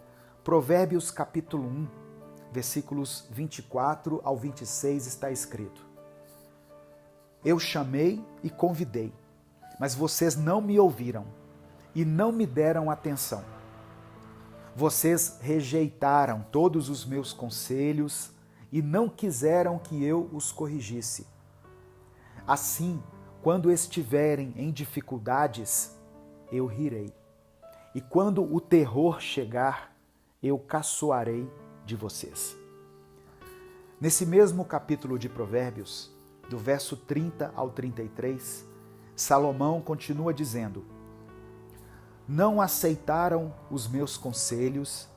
Speaker 1: Provérbios capítulo 1, versículos 24 ao 26 está escrito: Eu chamei e convidei, mas vocês não me ouviram e não me deram atenção. Vocês rejeitaram todos os meus conselhos e não quiseram que eu os corrigisse. Assim, quando estiverem em dificuldades, eu rirei. E quando o terror chegar, eu caçoarei de vocês. Nesse mesmo capítulo de Provérbios, do verso 30 ao 33, Salomão continua dizendo: Não aceitaram os meus conselhos,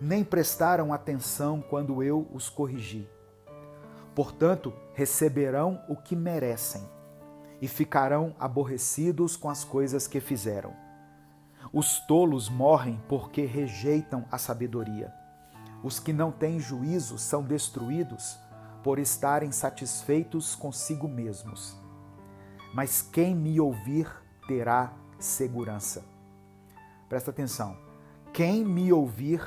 Speaker 1: nem prestaram atenção quando eu os corrigi. Portanto, receberão o que merecem e ficarão aborrecidos com as coisas que fizeram. Os tolos morrem porque rejeitam a sabedoria. Os que não têm juízo são destruídos por estarem satisfeitos consigo mesmos. Mas quem me ouvir terá segurança. Presta atenção. Quem me ouvir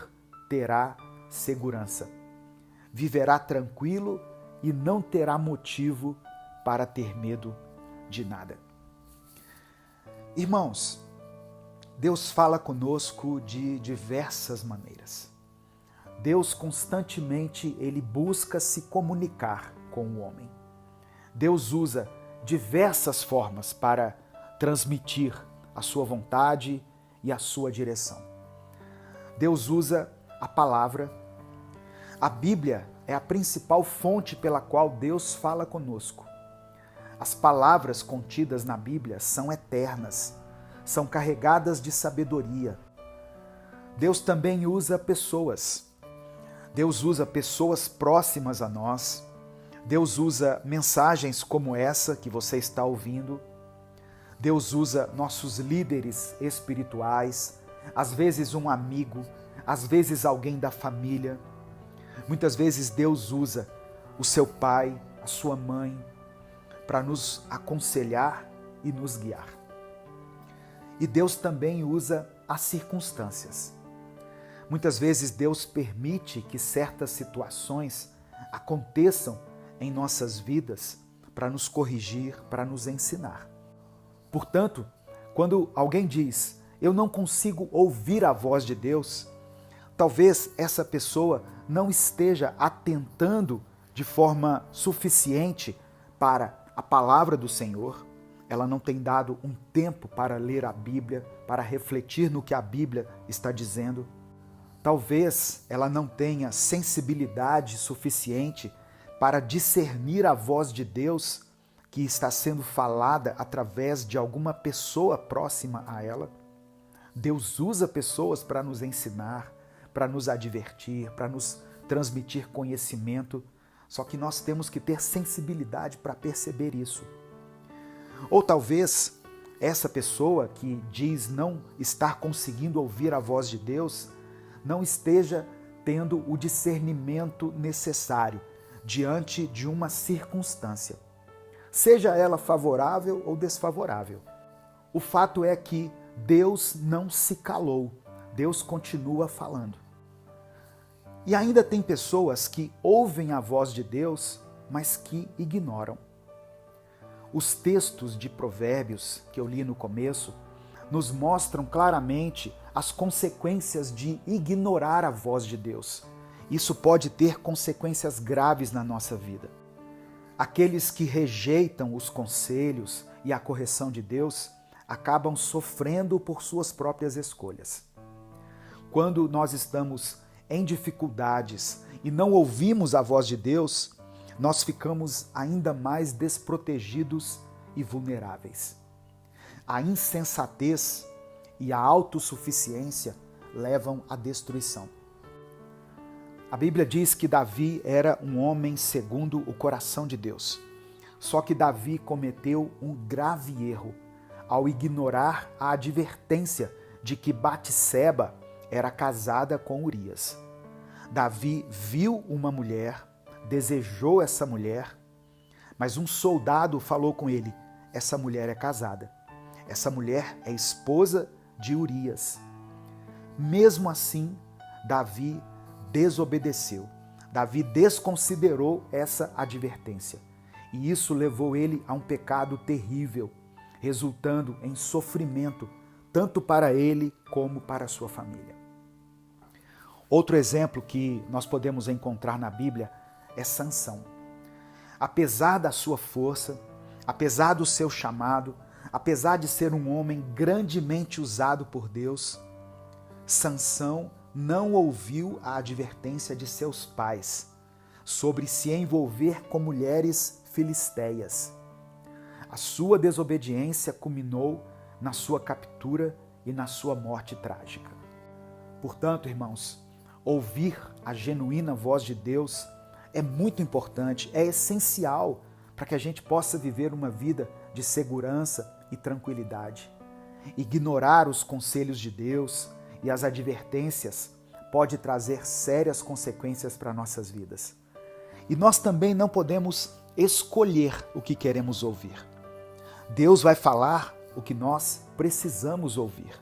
Speaker 1: terá segurança. Viverá tranquilo e não terá motivo para ter medo de nada. Irmãos, Deus fala conosco de diversas maneiras. Deus constantemente ele busca se comunicar com o homem. Deus usa diversas formas para transmitir a sua vontade e a sua direção. Deus usa a palavra. A Bíblia é a principal fonte pela qual Deus fala conosco. As palavras contidas na Bíblia são eternas, são carregadas de sabedoria. Deus também usa pessoas. Deus usa pessoas próximas a nós. Deus usa mensagens como essa que você está ouvindo. Deus usa nossos líderes espirituais, às vezes um amigo, às vezes alguém da família. Muitas vezes Deus usa o seu pai, a sua mãe, para nos aconselhar e nos guiar. E Deus também usa as circunstâncias. Muitas vezes Deus permite que certas situações aconteçam em nossas vidas para nos corrigir, para nos ensinar. Portanto, quando alguém diz, eu não consigo ouvir a voz de Deus, talvez essa pessoa não esteja atentando de forma suficiente para a palavra do Senhor. Ela não tem dado um tempo para ler a Bíblia, para refletir no que a Bíblia está dizendo. Talvez ela não tenha sensibilidade suficiente para discernir a voz de Deus que está sendo falada através de alguma pessoa próxima a ela. Deus usa pessoas para nos ensinar, para nos advertir, para nos transmitir conhecimento, só que nós temos que ter sensibilidade para perceber isso. Ou talvez essa pessoa que diz não estar conseguindo ouvir a voz de Deus não esteja tendo o discernimento necessário diante de uma circunstância, seja ela favorável ou desfavorável. O fato é que Deus não se calou, Deus continua falando. E ainda tem pessoas que ouvem a voz de Deus, mas que ignoram. Os textos de Provérbios que eu li no começo nos mostram claramente as consequências de ignorar a voz de Deus. Isso pode ter consequências graves na nossa vida. Aqueles que rejeitam os conselhos e a correção de Deus acabam sofrendo por suas próprias escolhas. Quando nós estamos em dificuldades e não ouvimos a voz de Deus, nós ficamos ainda mais desprotegidos e vulneráveis. A insensatez e a autossuficiência levam à destruição. A Bíblia diz que Davi era um homem segundo o coração de Deus. Só que Davi cometeu um grave erro ao ignorar a advertência de que Batseba era casada com Urias. Davi viu uma mulher, desejou essa mulher, mas um soldado falou com ele, essa mulher é casada. Essa mulher é esposa de Urias. Mesmo assim, Davi desobedeceu. Davi desconsiderou essa advertência. E isso levou ele a um pecado terrível, resultando em sofrimento, tanto para ele como para a sua família. Outro exemplo que nós podemos encontrar na Bíblia é Sansão. Apesar da sua força, apesar do seu chamado, apesar de ser um homem grandemente usado por Deus, Sansão não ouviu a advertência de seus pais sobre se envolver com mulheres filisteias. A sua desobediência culminou na sua captura e na sua morte trágica. Portanto, irmãos, ouvir a genuína voz de Deus é muito importante, é essencial para que a gente possa viver uma vida de segurança e tranquilidade. Ignorar os conselhos de Deus e as advertências pode trazer sérias consequências para nossas vidas. E nós também não podemos escolher o que queremos ouvir. Deus vai falar o que nós precisamos ouvir,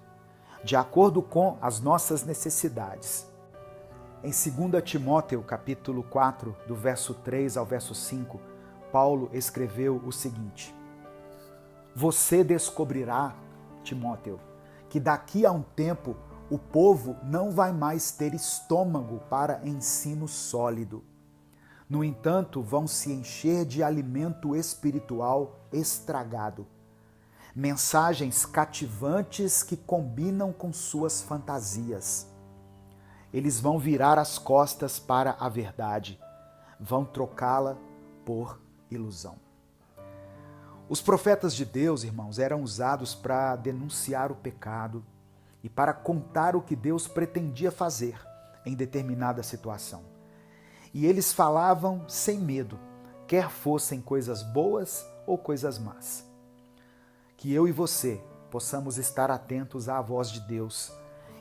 Speaker 1: de acordo com as nossas necessidades. Em 2 Timóteo, capítulo 4, do verso 3 ao verso 5, Paulo escreveu o seguinte: Você descobrirá, Timóteo, que daqui a um tempo o povo não vai mais ter estômago para ensino sólido. No entanto, vão se encher de alimento espiritual estragado. Mensagens cativantes que combinam com suas fantasias. Eles vão virar as costas para a verdade, vão trocá-la por ilusão. Os profetas de Deus, irmãos, eram usados para denunciar o pecado e para contar o que Deus pretendia fazer em determinada situação. E eles falavam sem medo, quer fossem coisas boas ou coisas más. Que eu e você possamos estar atentos à voz de Deus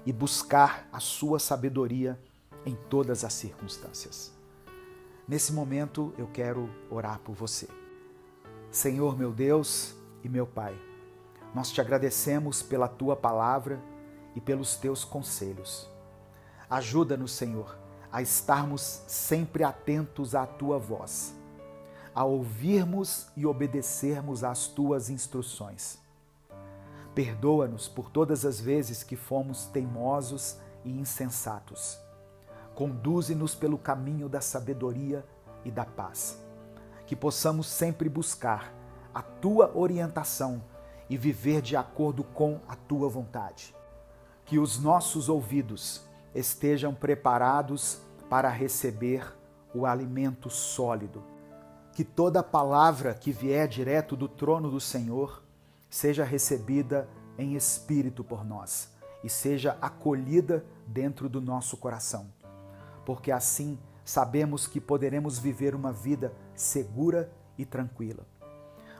Speaker 1: e buscar a sua sabedoria em todas as circunstâncias. Nesse momento eu quero orar por você. Senhor, meu Deus e meu Pai, nós te agradecemos pela tua palavra e pelos teus conselhos. Ajuda-nos, Senhor, a estarmos sempre atentos à tua voz, a ouvirmos e obedecermos às tuas instruções. Perdoa-nos por todas as vezes que fomos teimosos e insensatos. Conduze-nos pelo caminho da sabedoria e da paz. Que possamos sempre buscar a tua orientação e viver de acordo com a tua vontade. Que os nossos ouvidos estejam preparados para receber o alimento sólido. Que toda palavra que vier direto do trono do Senhor seja recebida em espírito por nós e seja acolhida dentro do nosso coração, porque assim sabemos que poderemos viver uma vida segura e tranquila.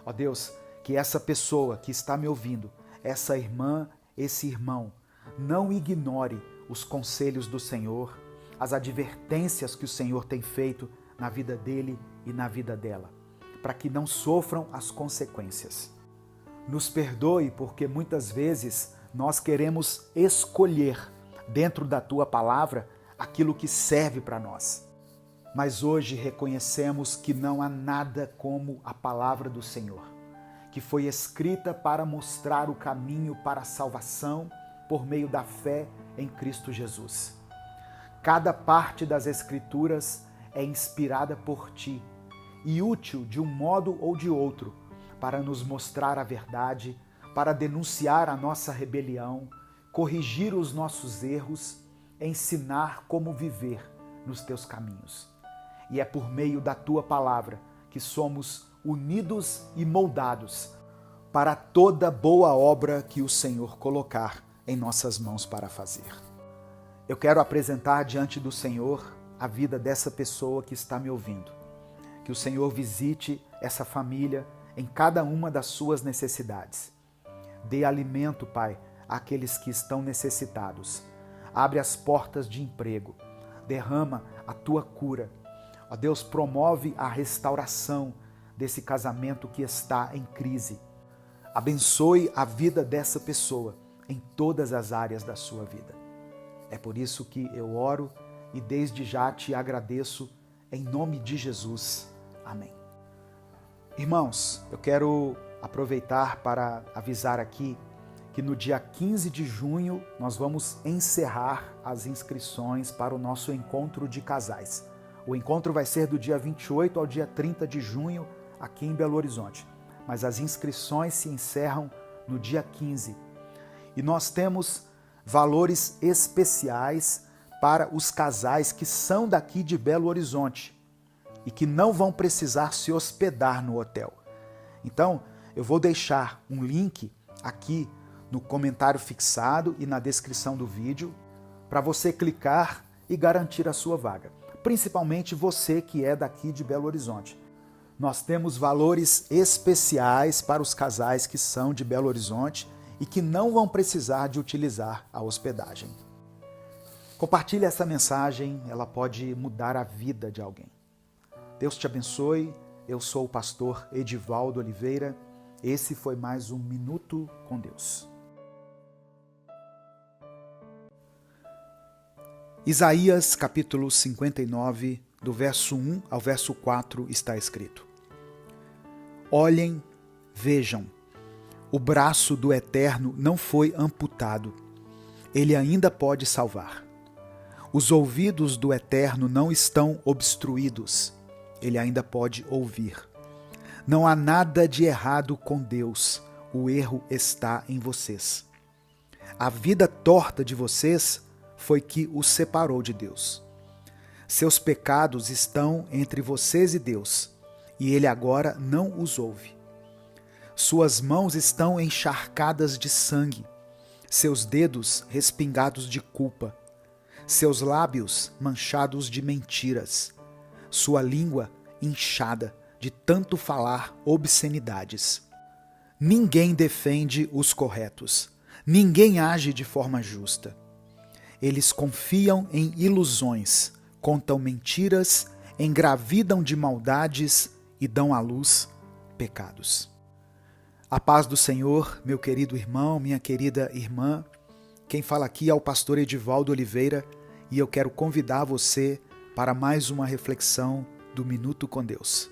Speaker 1: Ó Deus, que essa pessoa que está me ouvindo, essa irmã, esse irmão, não ignore os conselhos do Senhor, as advertências que o Senhor tem feito na vida dele e na vida dela, para que não sofram as consequências. Nos perdoe porque muitas vezes nós queremos escolher dentro da tua palavra aquilo que serve para nós. Mas hoje reconhecemos que não há nada como a palavra do Senhor, que foi escrita para mostrar o caminho para a salvação por meio da fé em Cristo Jesus. Cada parte das Escrituras é inspirada por ti e útil de um modo ou de outro para nos mostrar a verdade, para denunciar a nossa rebelião, corrigir os nossos erros, ensinar como viver nos teus caminhos. E é por meio da tua palavra que somos unidos e moldados para toda boa obra que o Senhor colocar em nossas mãos para fazer. Eu quero apresentar diante do Senhor a vida dessa pessoa que está me ouvindo. Que o Senhor visite essa família em cada uma das suas necessidades. Dê alimento, Pai, àqueles que estão necessitados. Abre as portas de emprego. Derrama a tua cura. Ó Deus, promove a restauração desse casamento que está em crise. Abençoe a vida dessa pessoa em todas as áreas da sua vida. É por isso que eu oro e desde já te agradeço em nome de Jesus. Amém. Irmãos, eu quero aproveitar para avisar aqui que no dia 15 de junho nós vamos encerrar as inscrições para o nosso encontro de casais. O encontro vai ser do dia 28 ao dia 30 de junho, aqui em Belo Horizonte. Mas as inscrições se encerram no dia 15. E nós temos valores especiais para os casais que são daqui de Belo Horizonte e que não vão precisar se hospedar no hotel. Então, eu vou deixar um link aqui no comentário fixado e na descrição do vídeo para você clicar e garantir a sua vaga. Principalmente você que é daqui de Belo Horizonte. Nós temos valores especiais para os casais que são de Belo Horizonte e que não vão precisar de utilizar a hospedagem. Compartilhe essa mensagem, ela pode mudar a vida de alguém. Deus te abençoe, eu sou o pastor Edivaldo Oliveira, esse foi mais um Minuto com Deus. Isaías capítulo 59, do verso 1 ao verso 4 está escrito: Olhem, vejam, o braço do Eterno não foi amputado, ele ainda pode salvar. Os ouvidos do Eterno não estão obstruídos, ele ainda pode ouvir. Não há nada de errado com Deus, o erro está em vocês. A vida torta de vocês foi que os separou de Deus. Seus pecados estão entre vocês e Deus, e ele agora não os ouve. Suas mãos estão encharcadas de sangue, seus dedos respingados de culpa, seus lábios manchados de mentiras, sua língua inchada de tanto falar obscenidades. Ninguém defende os corretos, ninguém age de forma justa. Eles confiam em ilusões, contam mentiras, engravidam de maldades e dão à luz pecados. A paz do Senhor, meu querido irmão, minha querida irmã. Quem fala aqui é o pastor Edivaldo Oliveira e eu quero convidar você para mais uma reflexão do Minuto com Deus.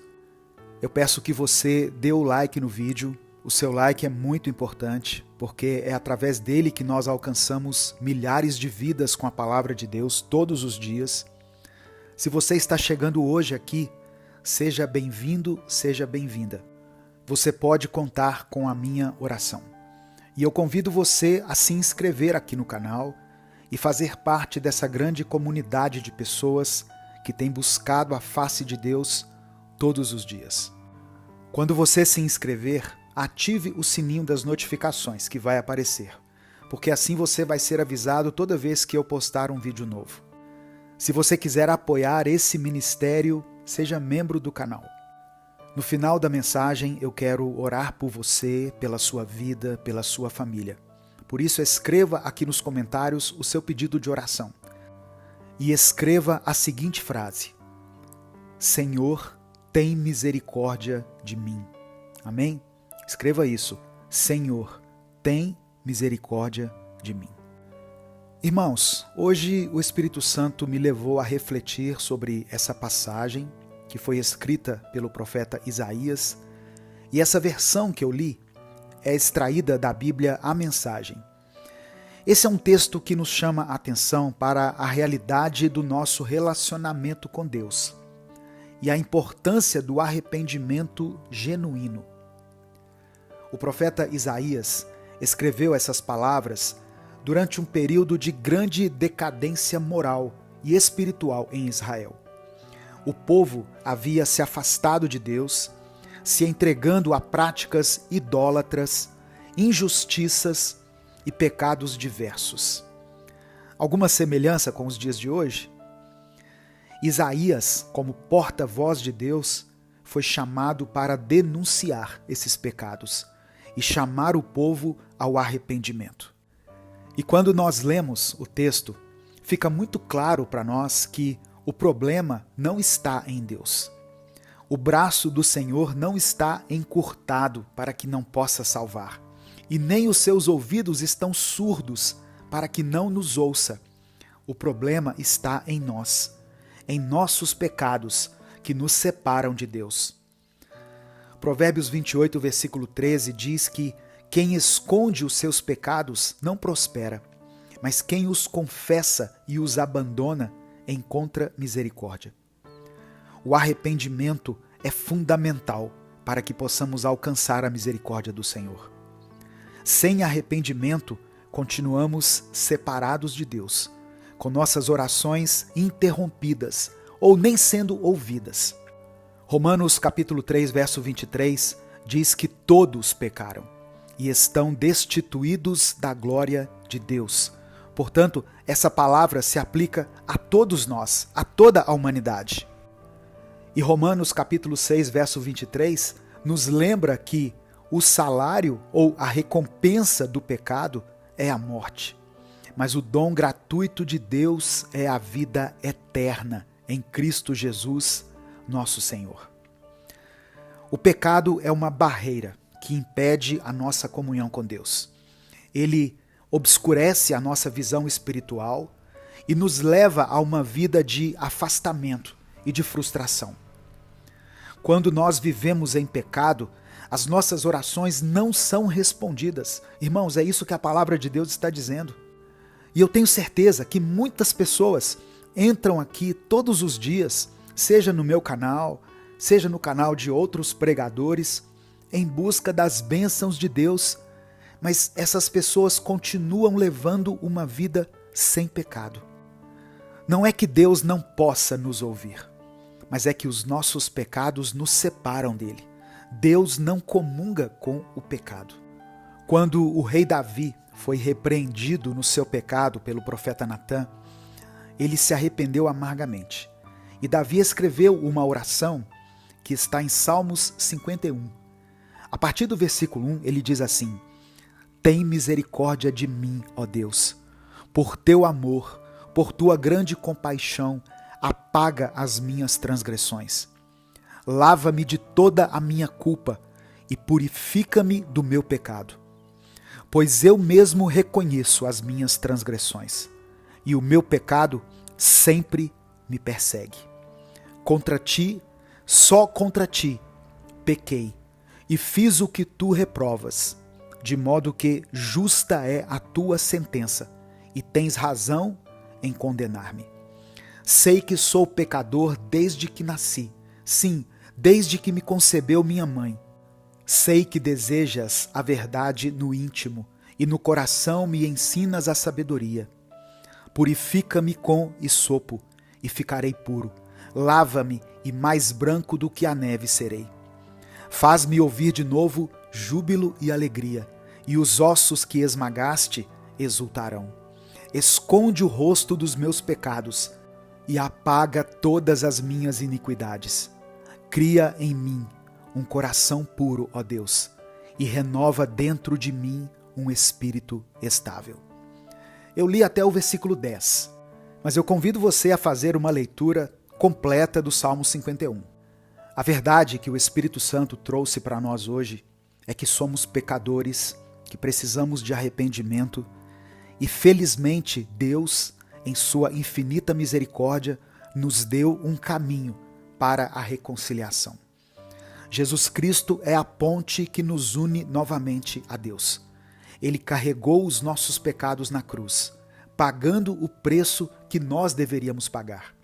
Speaker 1: Eu peço que você dê o like no vídeo. O seu like é muito importante, porque é através dele que nós alcançamos milhares de vidas com a palavra de Deus todos os dias. Se você está chegando hoje aqui, seja bem-vindo, seja bem-vinda. Você pode contar com a minha oração. E eu convido você a se inscrever aqui no canal e fazer parte dessa grande comunidade de pessoas que tem buscado a face de Deus todos os dias. Quando você se inscrever, ative o sininho das notificações que vai aparecer, porque assim você vai ser avisado toda vez que eu postar um vídeo novo. Se você quiser apoiar esse ministério, seja membro do canal. No final da mensagem, eu quero orar por você, pela sua vida, pela sua família. Por isso, escreva aqui nos comentários o seu pedido de oração. E escreva a seguinte frase: Senhor, tem misericórdia de mim. Amém? Escreva isso. Senhor, tem misericórdia de mim. Irmãos, hoje o Espírito Santo me levou a refletir sobre essa passagem que foi escrita pelo profeta Isaías, e essa versão que eu li é extraída da Bíblia A Mensagem. Esse é um texto que nos chama a atenção para a realidade do nosso relacionamento com Deus e a importância do arrependimento genuíno. O profeta Isaías escreveu essas palavras durante um período de grande decadência moral e espiritual em Israel. O povo havia se afastado de Deus, se entregando a práticas idólatras, injustiças e pecados diversos. Alguma semelhança com os dias de hoje? Isaías, como porta-voz de Deus, foi chamado para denunciar esses pecados e chamar o povo ao arrependimento. E quando nós lemos o texto, fica muito claro para nós que o problema não está em Deus. O braço do Senhor não está encurtado para que não possa salvar, e nem os seus ouvidos estão surdos para que não nos ouça. O problema está em nós, em nossos pecados que nos separam de Deus. Provérbios 28, versículo 13 diz que quem esconde os seus pecados não prospera, mas quem os confessa e os abandona encontra misericórdia. o arrependimento é fundamental para que possamos alcançar a misericórdia do Senhor. Sem arrependimento, continuamos separados de Deus, com nossas orações interrompidas ou nem sendo ouvidas. Romanos capítulo 3, verso 23, diz que todos pecaram e estão destituídos da glória de Deus. Portanto, essa palavra se aplica a todos nós, a toda a humanidade. E Romanos capítulo 6, verso 23, nos lembra que o salário ou a recompensa do pecado é a morte, mas o dom gratuito de Deus é a vida eterna em Cristo Jesus, nosso Senhor. O pecado é uma barreira que impede a nossa comunhão com Deus. Ele obscurece a nossa visão espiritual e nos leva a uma vida de afastamento e de frustração. Quando nós vivemos em pecado, as nossas orações não são respondidas. Irmãos, é isso que a palavra de Deus está dizendo. E eu tenho certeza que muitas pessoas entram aqui todos os dias, seja no meu canal, seja no canal de outros pregadores, em busca das bênçãos de Deus, mas essas pessoas continuam levando uma vida sem pecado. Não é que Deus não possa nos ouvir, mas é que os nossos pecados nos separam dele. Deus não comunga com o pecado. Quando o rei Davi foi repreendido no seu pecado pelo profeta Natã, ele se arrependeu amargamente. E Davi escreveu uma oração que está em Salmos 51. A partir do versículo 1, ele diz assim: Tem misericórdia de mim, ó Deus, por teu amor, por tua grande compaixão, apaga as minhas transgressões. Lava-me de toda a minha culpa e purifica-me do meu pecado. Pois eu mesmo reconheço as minhas transgressões, e o meu pecado sempre me persegue. Contra ti, só contra ti, pequei, e fiz o que tu reprovas, de modo que justa é a tua sentença, e tens razão em condenar-me. Sei que sou pecador desde que nasci, sim, desde que me concebeu minha mãe. Sei que desejas a verdade no íntimo, e no coração me ensinas a sabedoria. Purifica-me com hisopo, e ficarei puro. Lava-me, e mais branco do que a neve serei. Faz-me ouvir de novo júbilo e alegria, e os ossos que esmagaste exultarão. Esconde o rosto dos meus pecados, e apaga todas as minhas iniquidades. Cria em mim um coração puro, ó Deus, e renova dentro de mim um espírito estável. Eu li até o versículo 10, mas eu convido você a fazer uma leitura completa do Salmo 51. A verdade que o Espírito Santo trouxe para nós hoje é que somos pecadores, que precisamos de arrependimento, e felizmente Deus, em sua infinita misericórdia, nos deu um caminho para a reconciliação. Jesus Cristo é a ponte que nos une novamente a Deus. Ele carregou os nossos pecados na cruz, pagando o preço que nós deveríamos pagar.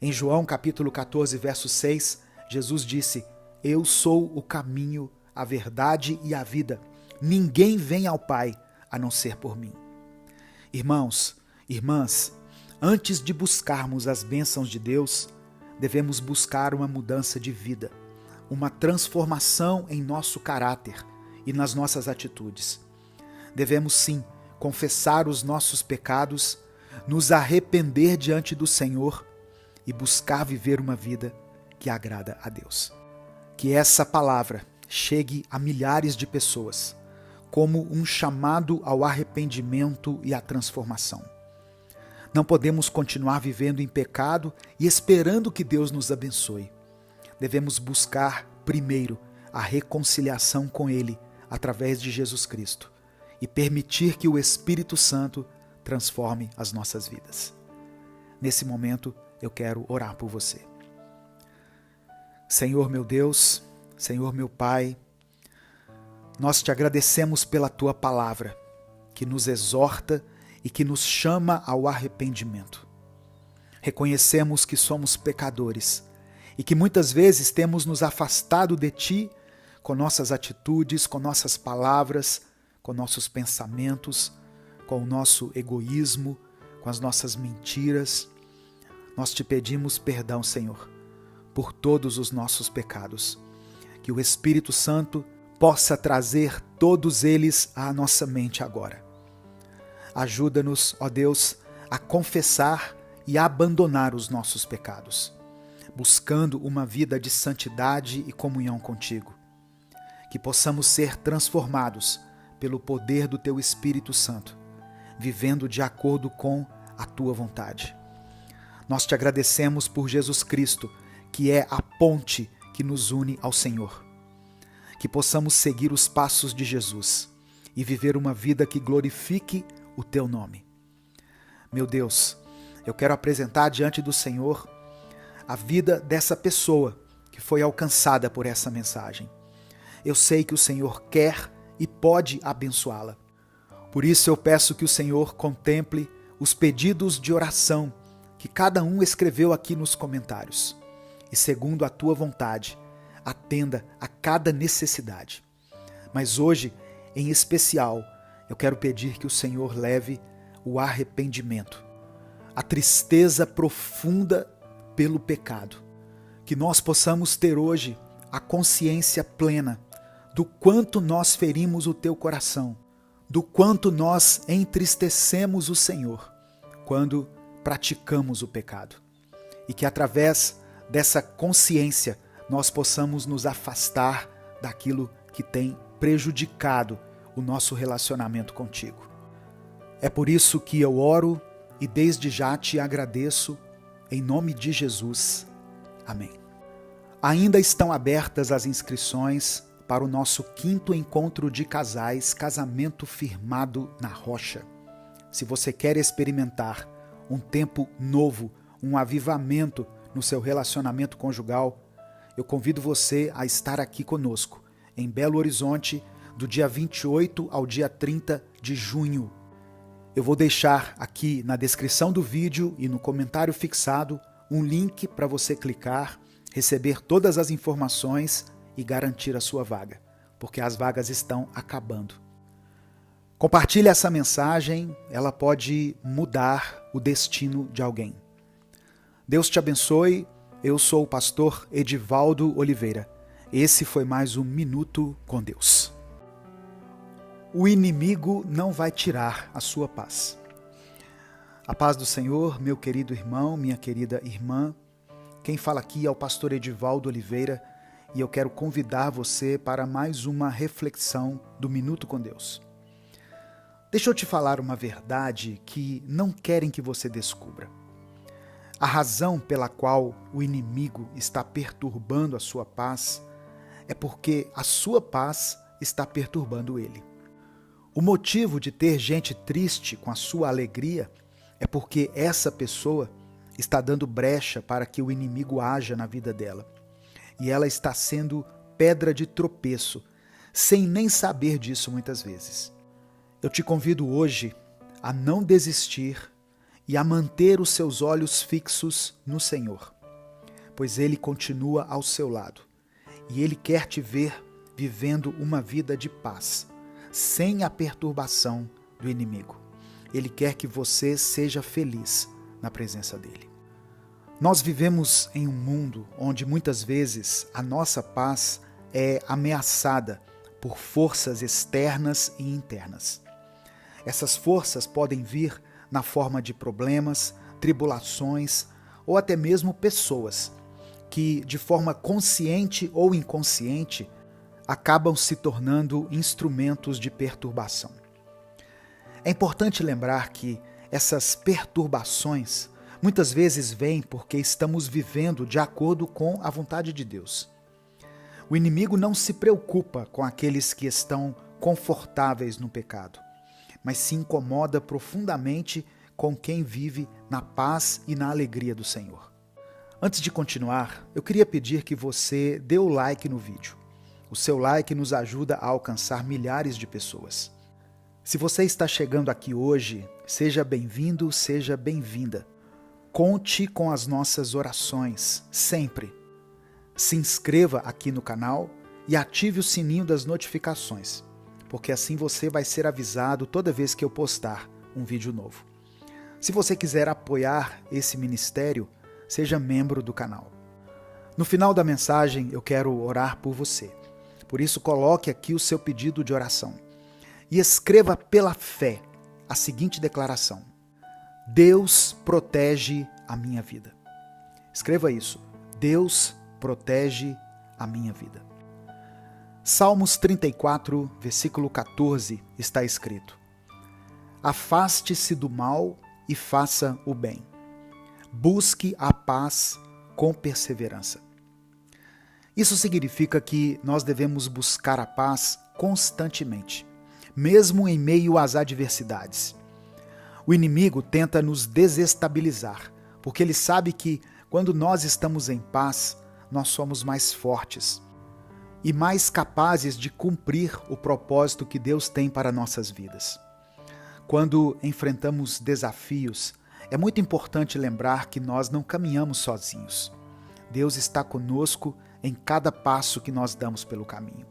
Speaker 1: Em João capítulo 14, verso 6, Jesus disse: Eu sou o caminho, a verdade e a vida. Ninguém vem ao Pai a não ser por mim. Irmãos, irmãs, antes de buscarmos as bênçãos de Deus, devemos buscar uma mudança de vida, uma transformação em nosso caráter e nas nossas atitudes. Devemos sim confessar os nossos pecados, nos arrepender diante do Senhor e buscar viver uma vida que agrada a Deus. Que essa palavra chegue a milhares de pessoas como um chamado ao arrependimento e à transformação. Não podemos continuar vivendo em pecado e esperando que Deus nos abençoe. Devemos buscar primeiro a reconciliação com Ele através de Jesus Cristo e permitir que o Espírito Santo transforme as nossas vidas. Nesse momento, eu quero orar por você. Senhor meu Deus, Senhor meu Pai, nós te agradecemos pela Tua palavra, que nos exorta e que nos chama ao arrependimento. Reconhecemos que somos pecadores e que muitas vezes temos nos afastado de Ti com nossas atitudes, com nossas palavras, com nossos pensamentos, com o nosso egoísmo, com as nossas mentiras. Nós te pedimos perdão, Senhor, por todos os nossos pecados. Que o Espírito Santo possa trazer todos eles à nossa mente agora. Ajuda-nos, ó Deus, a confessar e a abandonar os nossos pecados, buscando uma vida de santidade e comunhão contigo. Que possamos ser transformados pelo poder do Teu Espírito Santo, vivendo de acordo com a Tua vontade. Nós te agradecemos por Jesus Cristo, que é a ponte que nos une ao Senhor. Que possamos seguir os passos de Jesus e viver uma vida que glorifique o Teu nome. Meu Deus, eu quero apresentar diante do Senhor a vida dessa pessoa que foi alcançada por essa mensagem. Eu sei que o Senhor quer e pode abençoá-la. Por isso eu peço que o Senhor contemple os pedidos de oração que cada um escreveu aqui nos comentários e, segundo a Tua vontade, atenda a cada necessidade. Mas hoje, em especial, eu quero pedir que o Senhor leve o arrependimento, a tristeza profunda pelo pecado. Que nós possamos ter hoje a consciência plena do quanto nós ferimos o Teu coração, do quanto nós entristecemos o Senhor quando praticamos o pecado. E que através dessa consciência nós possamos nos afastar daquilo que tem prejudicado o nosso relacionamento contigo. É por isso que eu oro e desde já te agradeço, em nome de Jesus. Amém. Ainda estão abertas as inscrições para o nosso 5º encontro de casais, Casamento Firmado na Rocha. Se você quer experimentar um tempo novo, um avivamento no seu relacionamento conjugal, eu convido você a estar aqui conosco, em Belo Horizonte, do dia 28 ao dia 30 de junho. Eu vou deixar aqui na descrição do vídeo e no comentário fixado um link para você clicar, receber todas as informações e garantir a sua vaga, porque as vagas estão acabando. Compartilhe essa mensagem, ela pode mudar o destino de alguém. Deus te abençoe, eu sou o pastor Edivaldo Oliveira. Esse foi mais um Minuto com Deus. O inimigo não vai tirar a sua paz. A paz do Senhor, meu querido irmão, minha querida irmã. Quem fala aqui é o pastor Edivaldo Oliveira e eu quero convidar você para mais uma reflexão do Minuto com Deus. Deixa eu te falar uma verdade que não querem que você descubra. A razão pela qual o inimigo está perturbando a sua paz é porque a sua paz está perturbando ele. O motivo de ter gente triste com a sua alegria é porque essa pessoa está dando brecha para que o inimigo haja na vida dela. E ela está sendo pedra de tropeço, sem nem saber disso muitas vezes. Eu te convido hoje a não desistir e a manter os seus olhos fixos no Senhor, pois Ele continua ao seu lado e Ele quer te ver vivendo uma vida de paz, sem a perturbação do inimigo. Ele quer que você seja feliz na presença dEle. Nós vivemos em um mundo onde muitas vezes a nossa paz é ameaçada por forças externas e internas. Essas forças podem vir na forma de problemas, tribulações ou até mesmo pessoas que, de forma consciente ou inconsciente, acabam se tornando instrumentos de perturbação. É importante lembrar que essas perturbações muitas vezes vêm porque estamos vivendo de acordo com a vontade de Deus. O inimigo não se preocupa com aqueles que estão confortáveis no pecado, mas se incomoda profundamente com quem vive na paz e na alegria do Senhor. Antes de continuar, eu queria pedir que você dê o like no vídeo. O seu like nos ajuda a alcançar milhares de pessoas. Se você está chegando aqui hoje, seja bem-vindo, seja bem-vinda. Conte com as nossas orações, sempre. se inscreva aqui no canal e ative o sininho das notificações, porque assim você vai ser avisado toda vez que eu postar um vídeo novo. Se você quiser apoiar esse ministério, seja membro do canal. No final da mensagem eu quero orar por você. Por isso coloque aqui o seu pedido de oração e escreva pela fé a seguinte declaração: Deus protege a minha vida. Escreva isso: Deus protege a minha vida. Salmos 34, versículo 14, está escrito: Afaste-se do mal e faça o bem. Busque a paz com perseverança. Isso significa que nós devemos buscar a paz constantemente, mesmo em meio às adversidades. O inimigo tenta nos desestabilizar, porque ele sabe que quando nós estamos em paz, nós somos mais fortes e mais capazes de cumprir o propósito que Deus tem para nossas vidas. Quando enfrentamos desafios, é muito importante lembrar que nós não caminhamos sozinhos. Deus está conosco em cada passo que nós damos pelo caminho.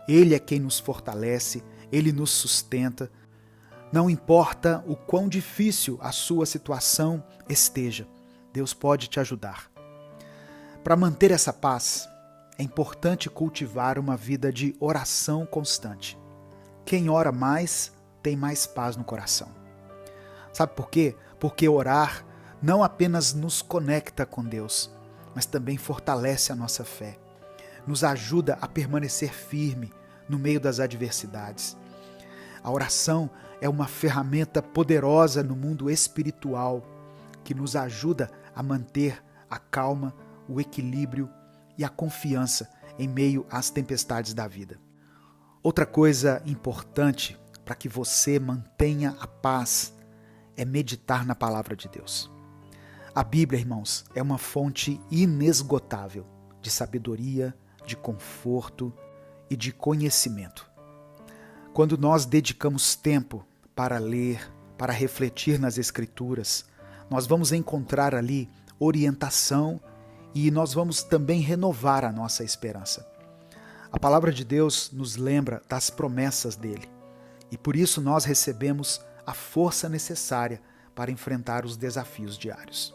Speaker 1: Ele é quem nos fortalece, Ele nos sustenta. Não importa o quão difícil a sua situação esteja, Deus pode te ajudar. Para manter essa paz, é importante cultivar uma vida de oração constante. Quem ora mais, tem mais paz no coração. Sabe por quê? Porque orar não apenas nos conecta com Deus, mas também fortalece a nossa fé. Nos ajuda a permanecer firme no meio das adversidades. A oração é uma ferramenta poderosa no mundo espiritual que nos ajuda a manter a calma, o equilíbrio e a confiança em meio às tempestades da vida. Outra coisa importante para que você mantenha a paz é meditar na palavra de Deus. A Bíblia, irmãos, é uma fonte inesgotável de sabedoria, de conforto e de conhecimento. Quando nós dedicamos tempo para ler, para refletir nas Escrituras, nós vamos encontrar ali orientação e nós vamos também renovar a nossa esperança. A palavra de Deus nos lembra das promessas dele e por isso nós recebemos a força necessária para enfrentar os desafios diários.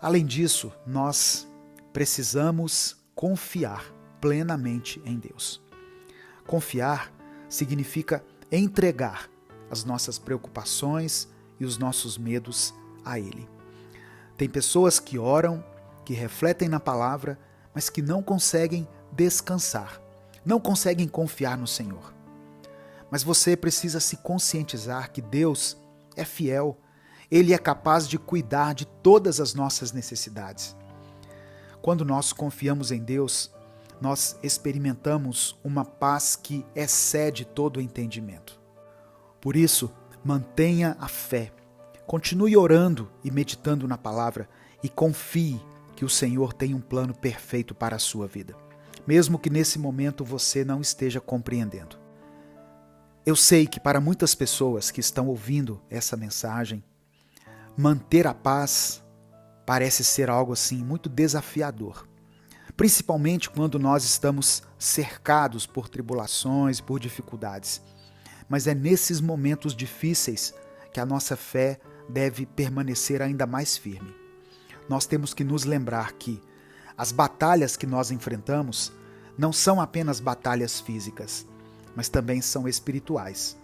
Speaker 1: Além disso, nós precisamos confiar plenamente em Deus. Confiar significa entregar as nossas preocupações e os nossos medos a Ele. Tem pessoas que oram, que refletem na palavra, mas que não conseguem descansar, não conseguem confiar no Senhor. Mas você precisa se conscientizar que Deus é fiel, Ele é capaz de cuidar de todas as nossas necessidades. Quando nós confiamos em Deus, nós experimentamos uma paz que excede todo o entendimento. Por isso, mantenha a fé, continue orando e meditando na palavra e confie que o Senhor tem um plano perfeito para a sua vida, mesmo que nesse momento você não esteja compreendendo. Eu sei que para muitas pessoas que estão ouvindo essa mensagem, manter a paz parece ser algo assim muito desafiador, principalmente quando nós estamos cercados por tribulações, por dificuldades. Mas é nesses momentos difíceis que a nossa fé deve permanecer ainda mais firme. Nós temos que nos lembrar que as batalhas que nós enfrentamos não são apenas batalhas físicas, mas também são espirituais.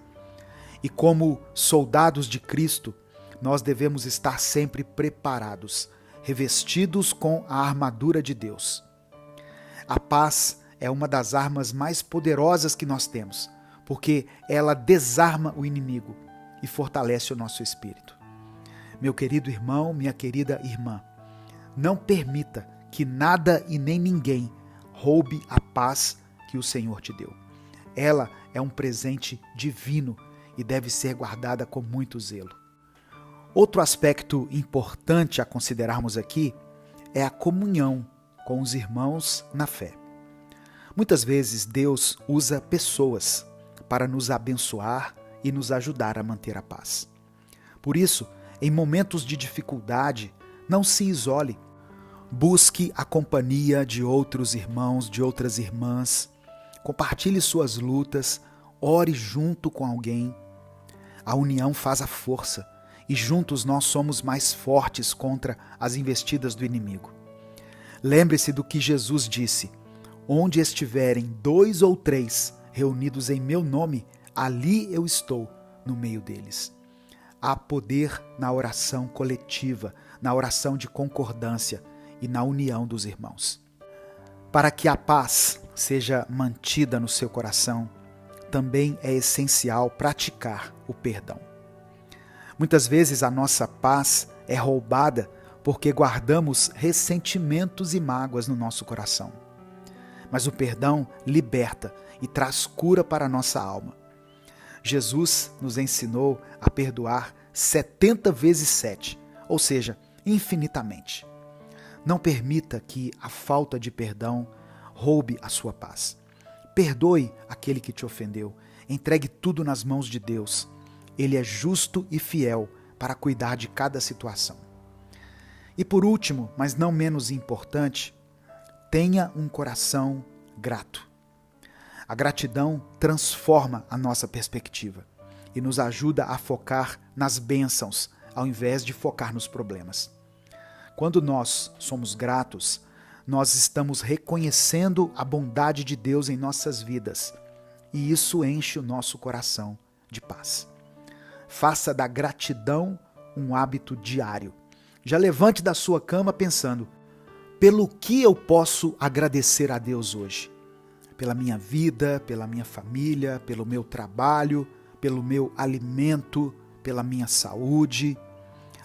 Speaker 1: E como soldados de Cristo, nós devemos estar sempre preparados, revestidos com a armadura de Deus. A paz é uma das armas mais poderosas que nós temos, porque ela desarma o inimigo e fortalece o nosso espírito. Meu querido irmão, minha querida irmã, não permita que nada e nem ninguém roube a paz que o Senhor te deu. Ela é um presente divino e deve ser guardada com muito zelo. Outro aspecto importante a considerarmos aqui é a comunhão com os irmãos na fé. Muitas vezes Deus usa pessoas para nos abençoar e nos ajudar a manter a paz. Por isso, em momentos de dificuldade, não se isole. Busque a companhia de outros irmãos, de outras irmãs. Compartilhe suas lutas, ore junto com alguém. A união faz a força e juntos nós somos mais fortes contra as investidas do inimigo. Lembre-se do que Jesus disse: onde estiverem 2 ou 3 reunidos em meu nome, ali eu estou no meio deles. Há poder na oração coletiva, na oração de concordância e na união dos irmãos. Para que a paz seja mantida no seu coração, também é essencial praticar o perdão. Muitas vezes a nossa paz é roubada porque guardamos ressentimentos e mágoas no nosso coração. Mas o perdão liberta e traz cura para a nossa alma. Jesus nos ensinou a perdoar 70 vezes 7, ou seja, infinitamente. Não permita que a falta de perdão roube a sua paz. Perdoe aquele que te ofendeu. Entregue tudo nas mãos de Deus. Ele é justo e fiel para cuidar de cada situação. E por último, mas não menos importante, tenha um coração grato. A gratidão transforma a nossa perspectiva e nos ajuda a focar nas bênçãos, ao invés de focar nos problemas. Quando nós somos gratos, nós estamos reconhecendo a bondade de Deus em nossas vidas e isso enche o nosso coração de paz. Faça da gratidão um hábito diário. Já levante da sua cama pensando: pelo que eu posso agradecer a Deus hoje? Pela minha vida, pela minha família, pelo meu trabalho, pelo meu alimento, pela minha saúde.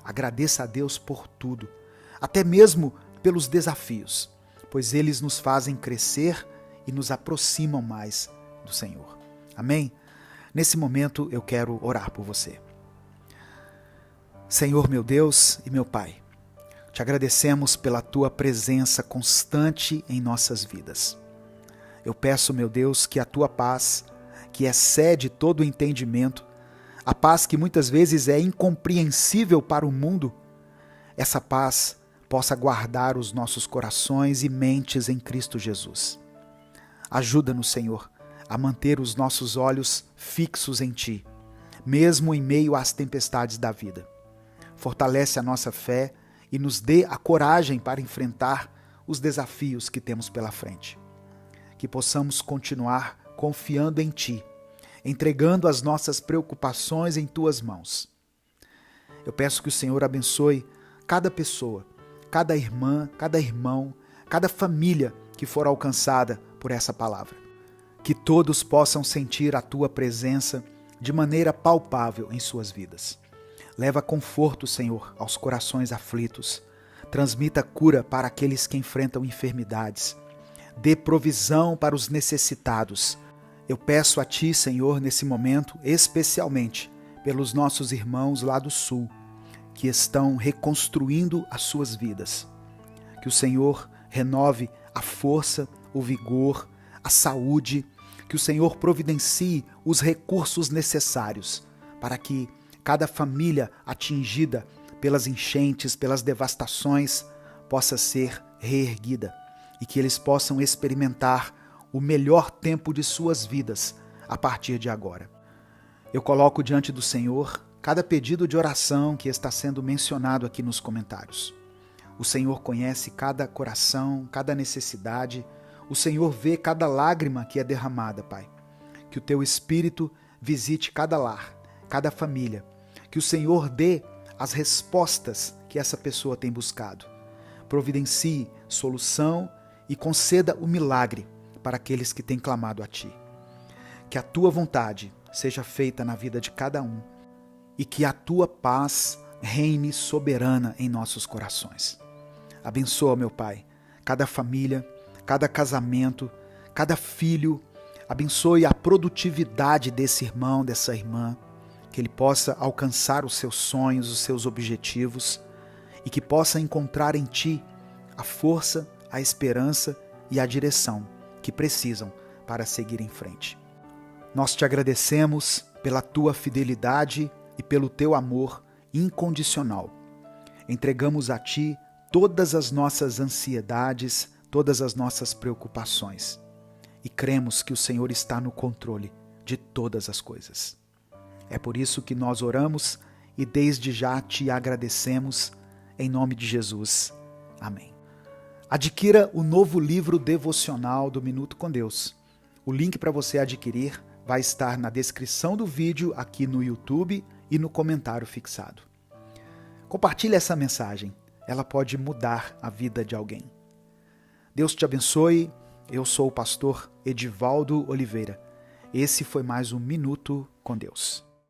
Speaker 1: Agradeça a Deus por tudo, até mesmo pelos desafios, pois eles nos fazem crescer e nos aproximam mais do Senhor. Amém? Nesse momento eu quero orar por você. Senhor meu Deus e meu Pai, te agradecemos pela tua presença constante em nossas vidas. Eu peço, meu Deus, que a tua paz, que excede todo o entendimento, a paz que muitas vezes é incompreensível para o mundo, essa paz possa guardar os nossos corações e mentes em Cristo Jesus. Ajuda-nos, Senhor, a manter os nossos olhos fixos em Ti, mesmo em meio às tempestades da vida. Fortalece a nossa fé e nos dê a coragem para enfrentar os desafios que temos pela frente. Que possamos continuar confiando em Ti, entregando as nossas preocupações em Tuas mãos. Eu peço que o Senhor abençoe cada pessoa, cada irmã, cada irmão, cada família que for alcançada por essa palavra. Que todos possam sentir a Tua presença de maneira palpável em suas vidas. Leva conforto, Senhor, aos corações aflitos. Transmita cura para aqueles que enfrentam enfermidades. Dê provisão para os necessitados. Eu peço a Ti, Senhor, nesse momento, especialmente pelos nossos irmãos lá do Sul, que estão reconstruindo as suas vidas. Que o Senhor renove a força, o vigor, a saúde, que o Senhor providencie os recursos necessários para que cada família atingida pelas enchentes, pelas devastações, possa ser reerguida e que eles possam experimentar o melhor tempo de suas vidas a partir de agora. Eu coloco diante do Senhor cada pedido de oração que está sendo mencionado aqui nos comentários. O Senhor conhece cada coração, cada necessidade. O Senhor vê cada lágrima que é derramada, Pai. Que o Teu Espírito visite cada lar, cada família. Que o Senhor dê as respostas que essa pessoa tem buscado. Providencie solução e conceda o milagre para aqueles que têm clamado a Ti. Que a Tua vontade seja feita na vida de cada um e que a Tua paz reine soberana em nossos corações. Abençoa, meu Pai, cada família, cada casamento, cada filho. Abençoe a produtividade desse irmão, dessa irmã, que ele possa alcançar os seus sonhos, os seus objetivos e que possa encontrar em Ti a força, a esperança e a direção que precisam para seguir em frente. Nós Te agradecemos pela Tua fidelidade e pelo Teu amor incondicional. Entregamos a Ti todas as nossas ansiedades, todas as nossas preocupações. E cremos que o Senhor está no controle de todas as coisas. É por isso que nós oramos e desde já te agradecemos, em nome de Jesus. Amém. Adquira o novo livro devocional do Minuto com Deus. O link para você adquirir vai estar na descrição do vídeo aqui no YouTube e no comentário fixado. Compartilhe essa mensagem, ela pode mudar a vida de alguém. Deus te abençoe, eu sou o pastor Edivaldo Oliveira. Esse foi mais um Minuto com Deus.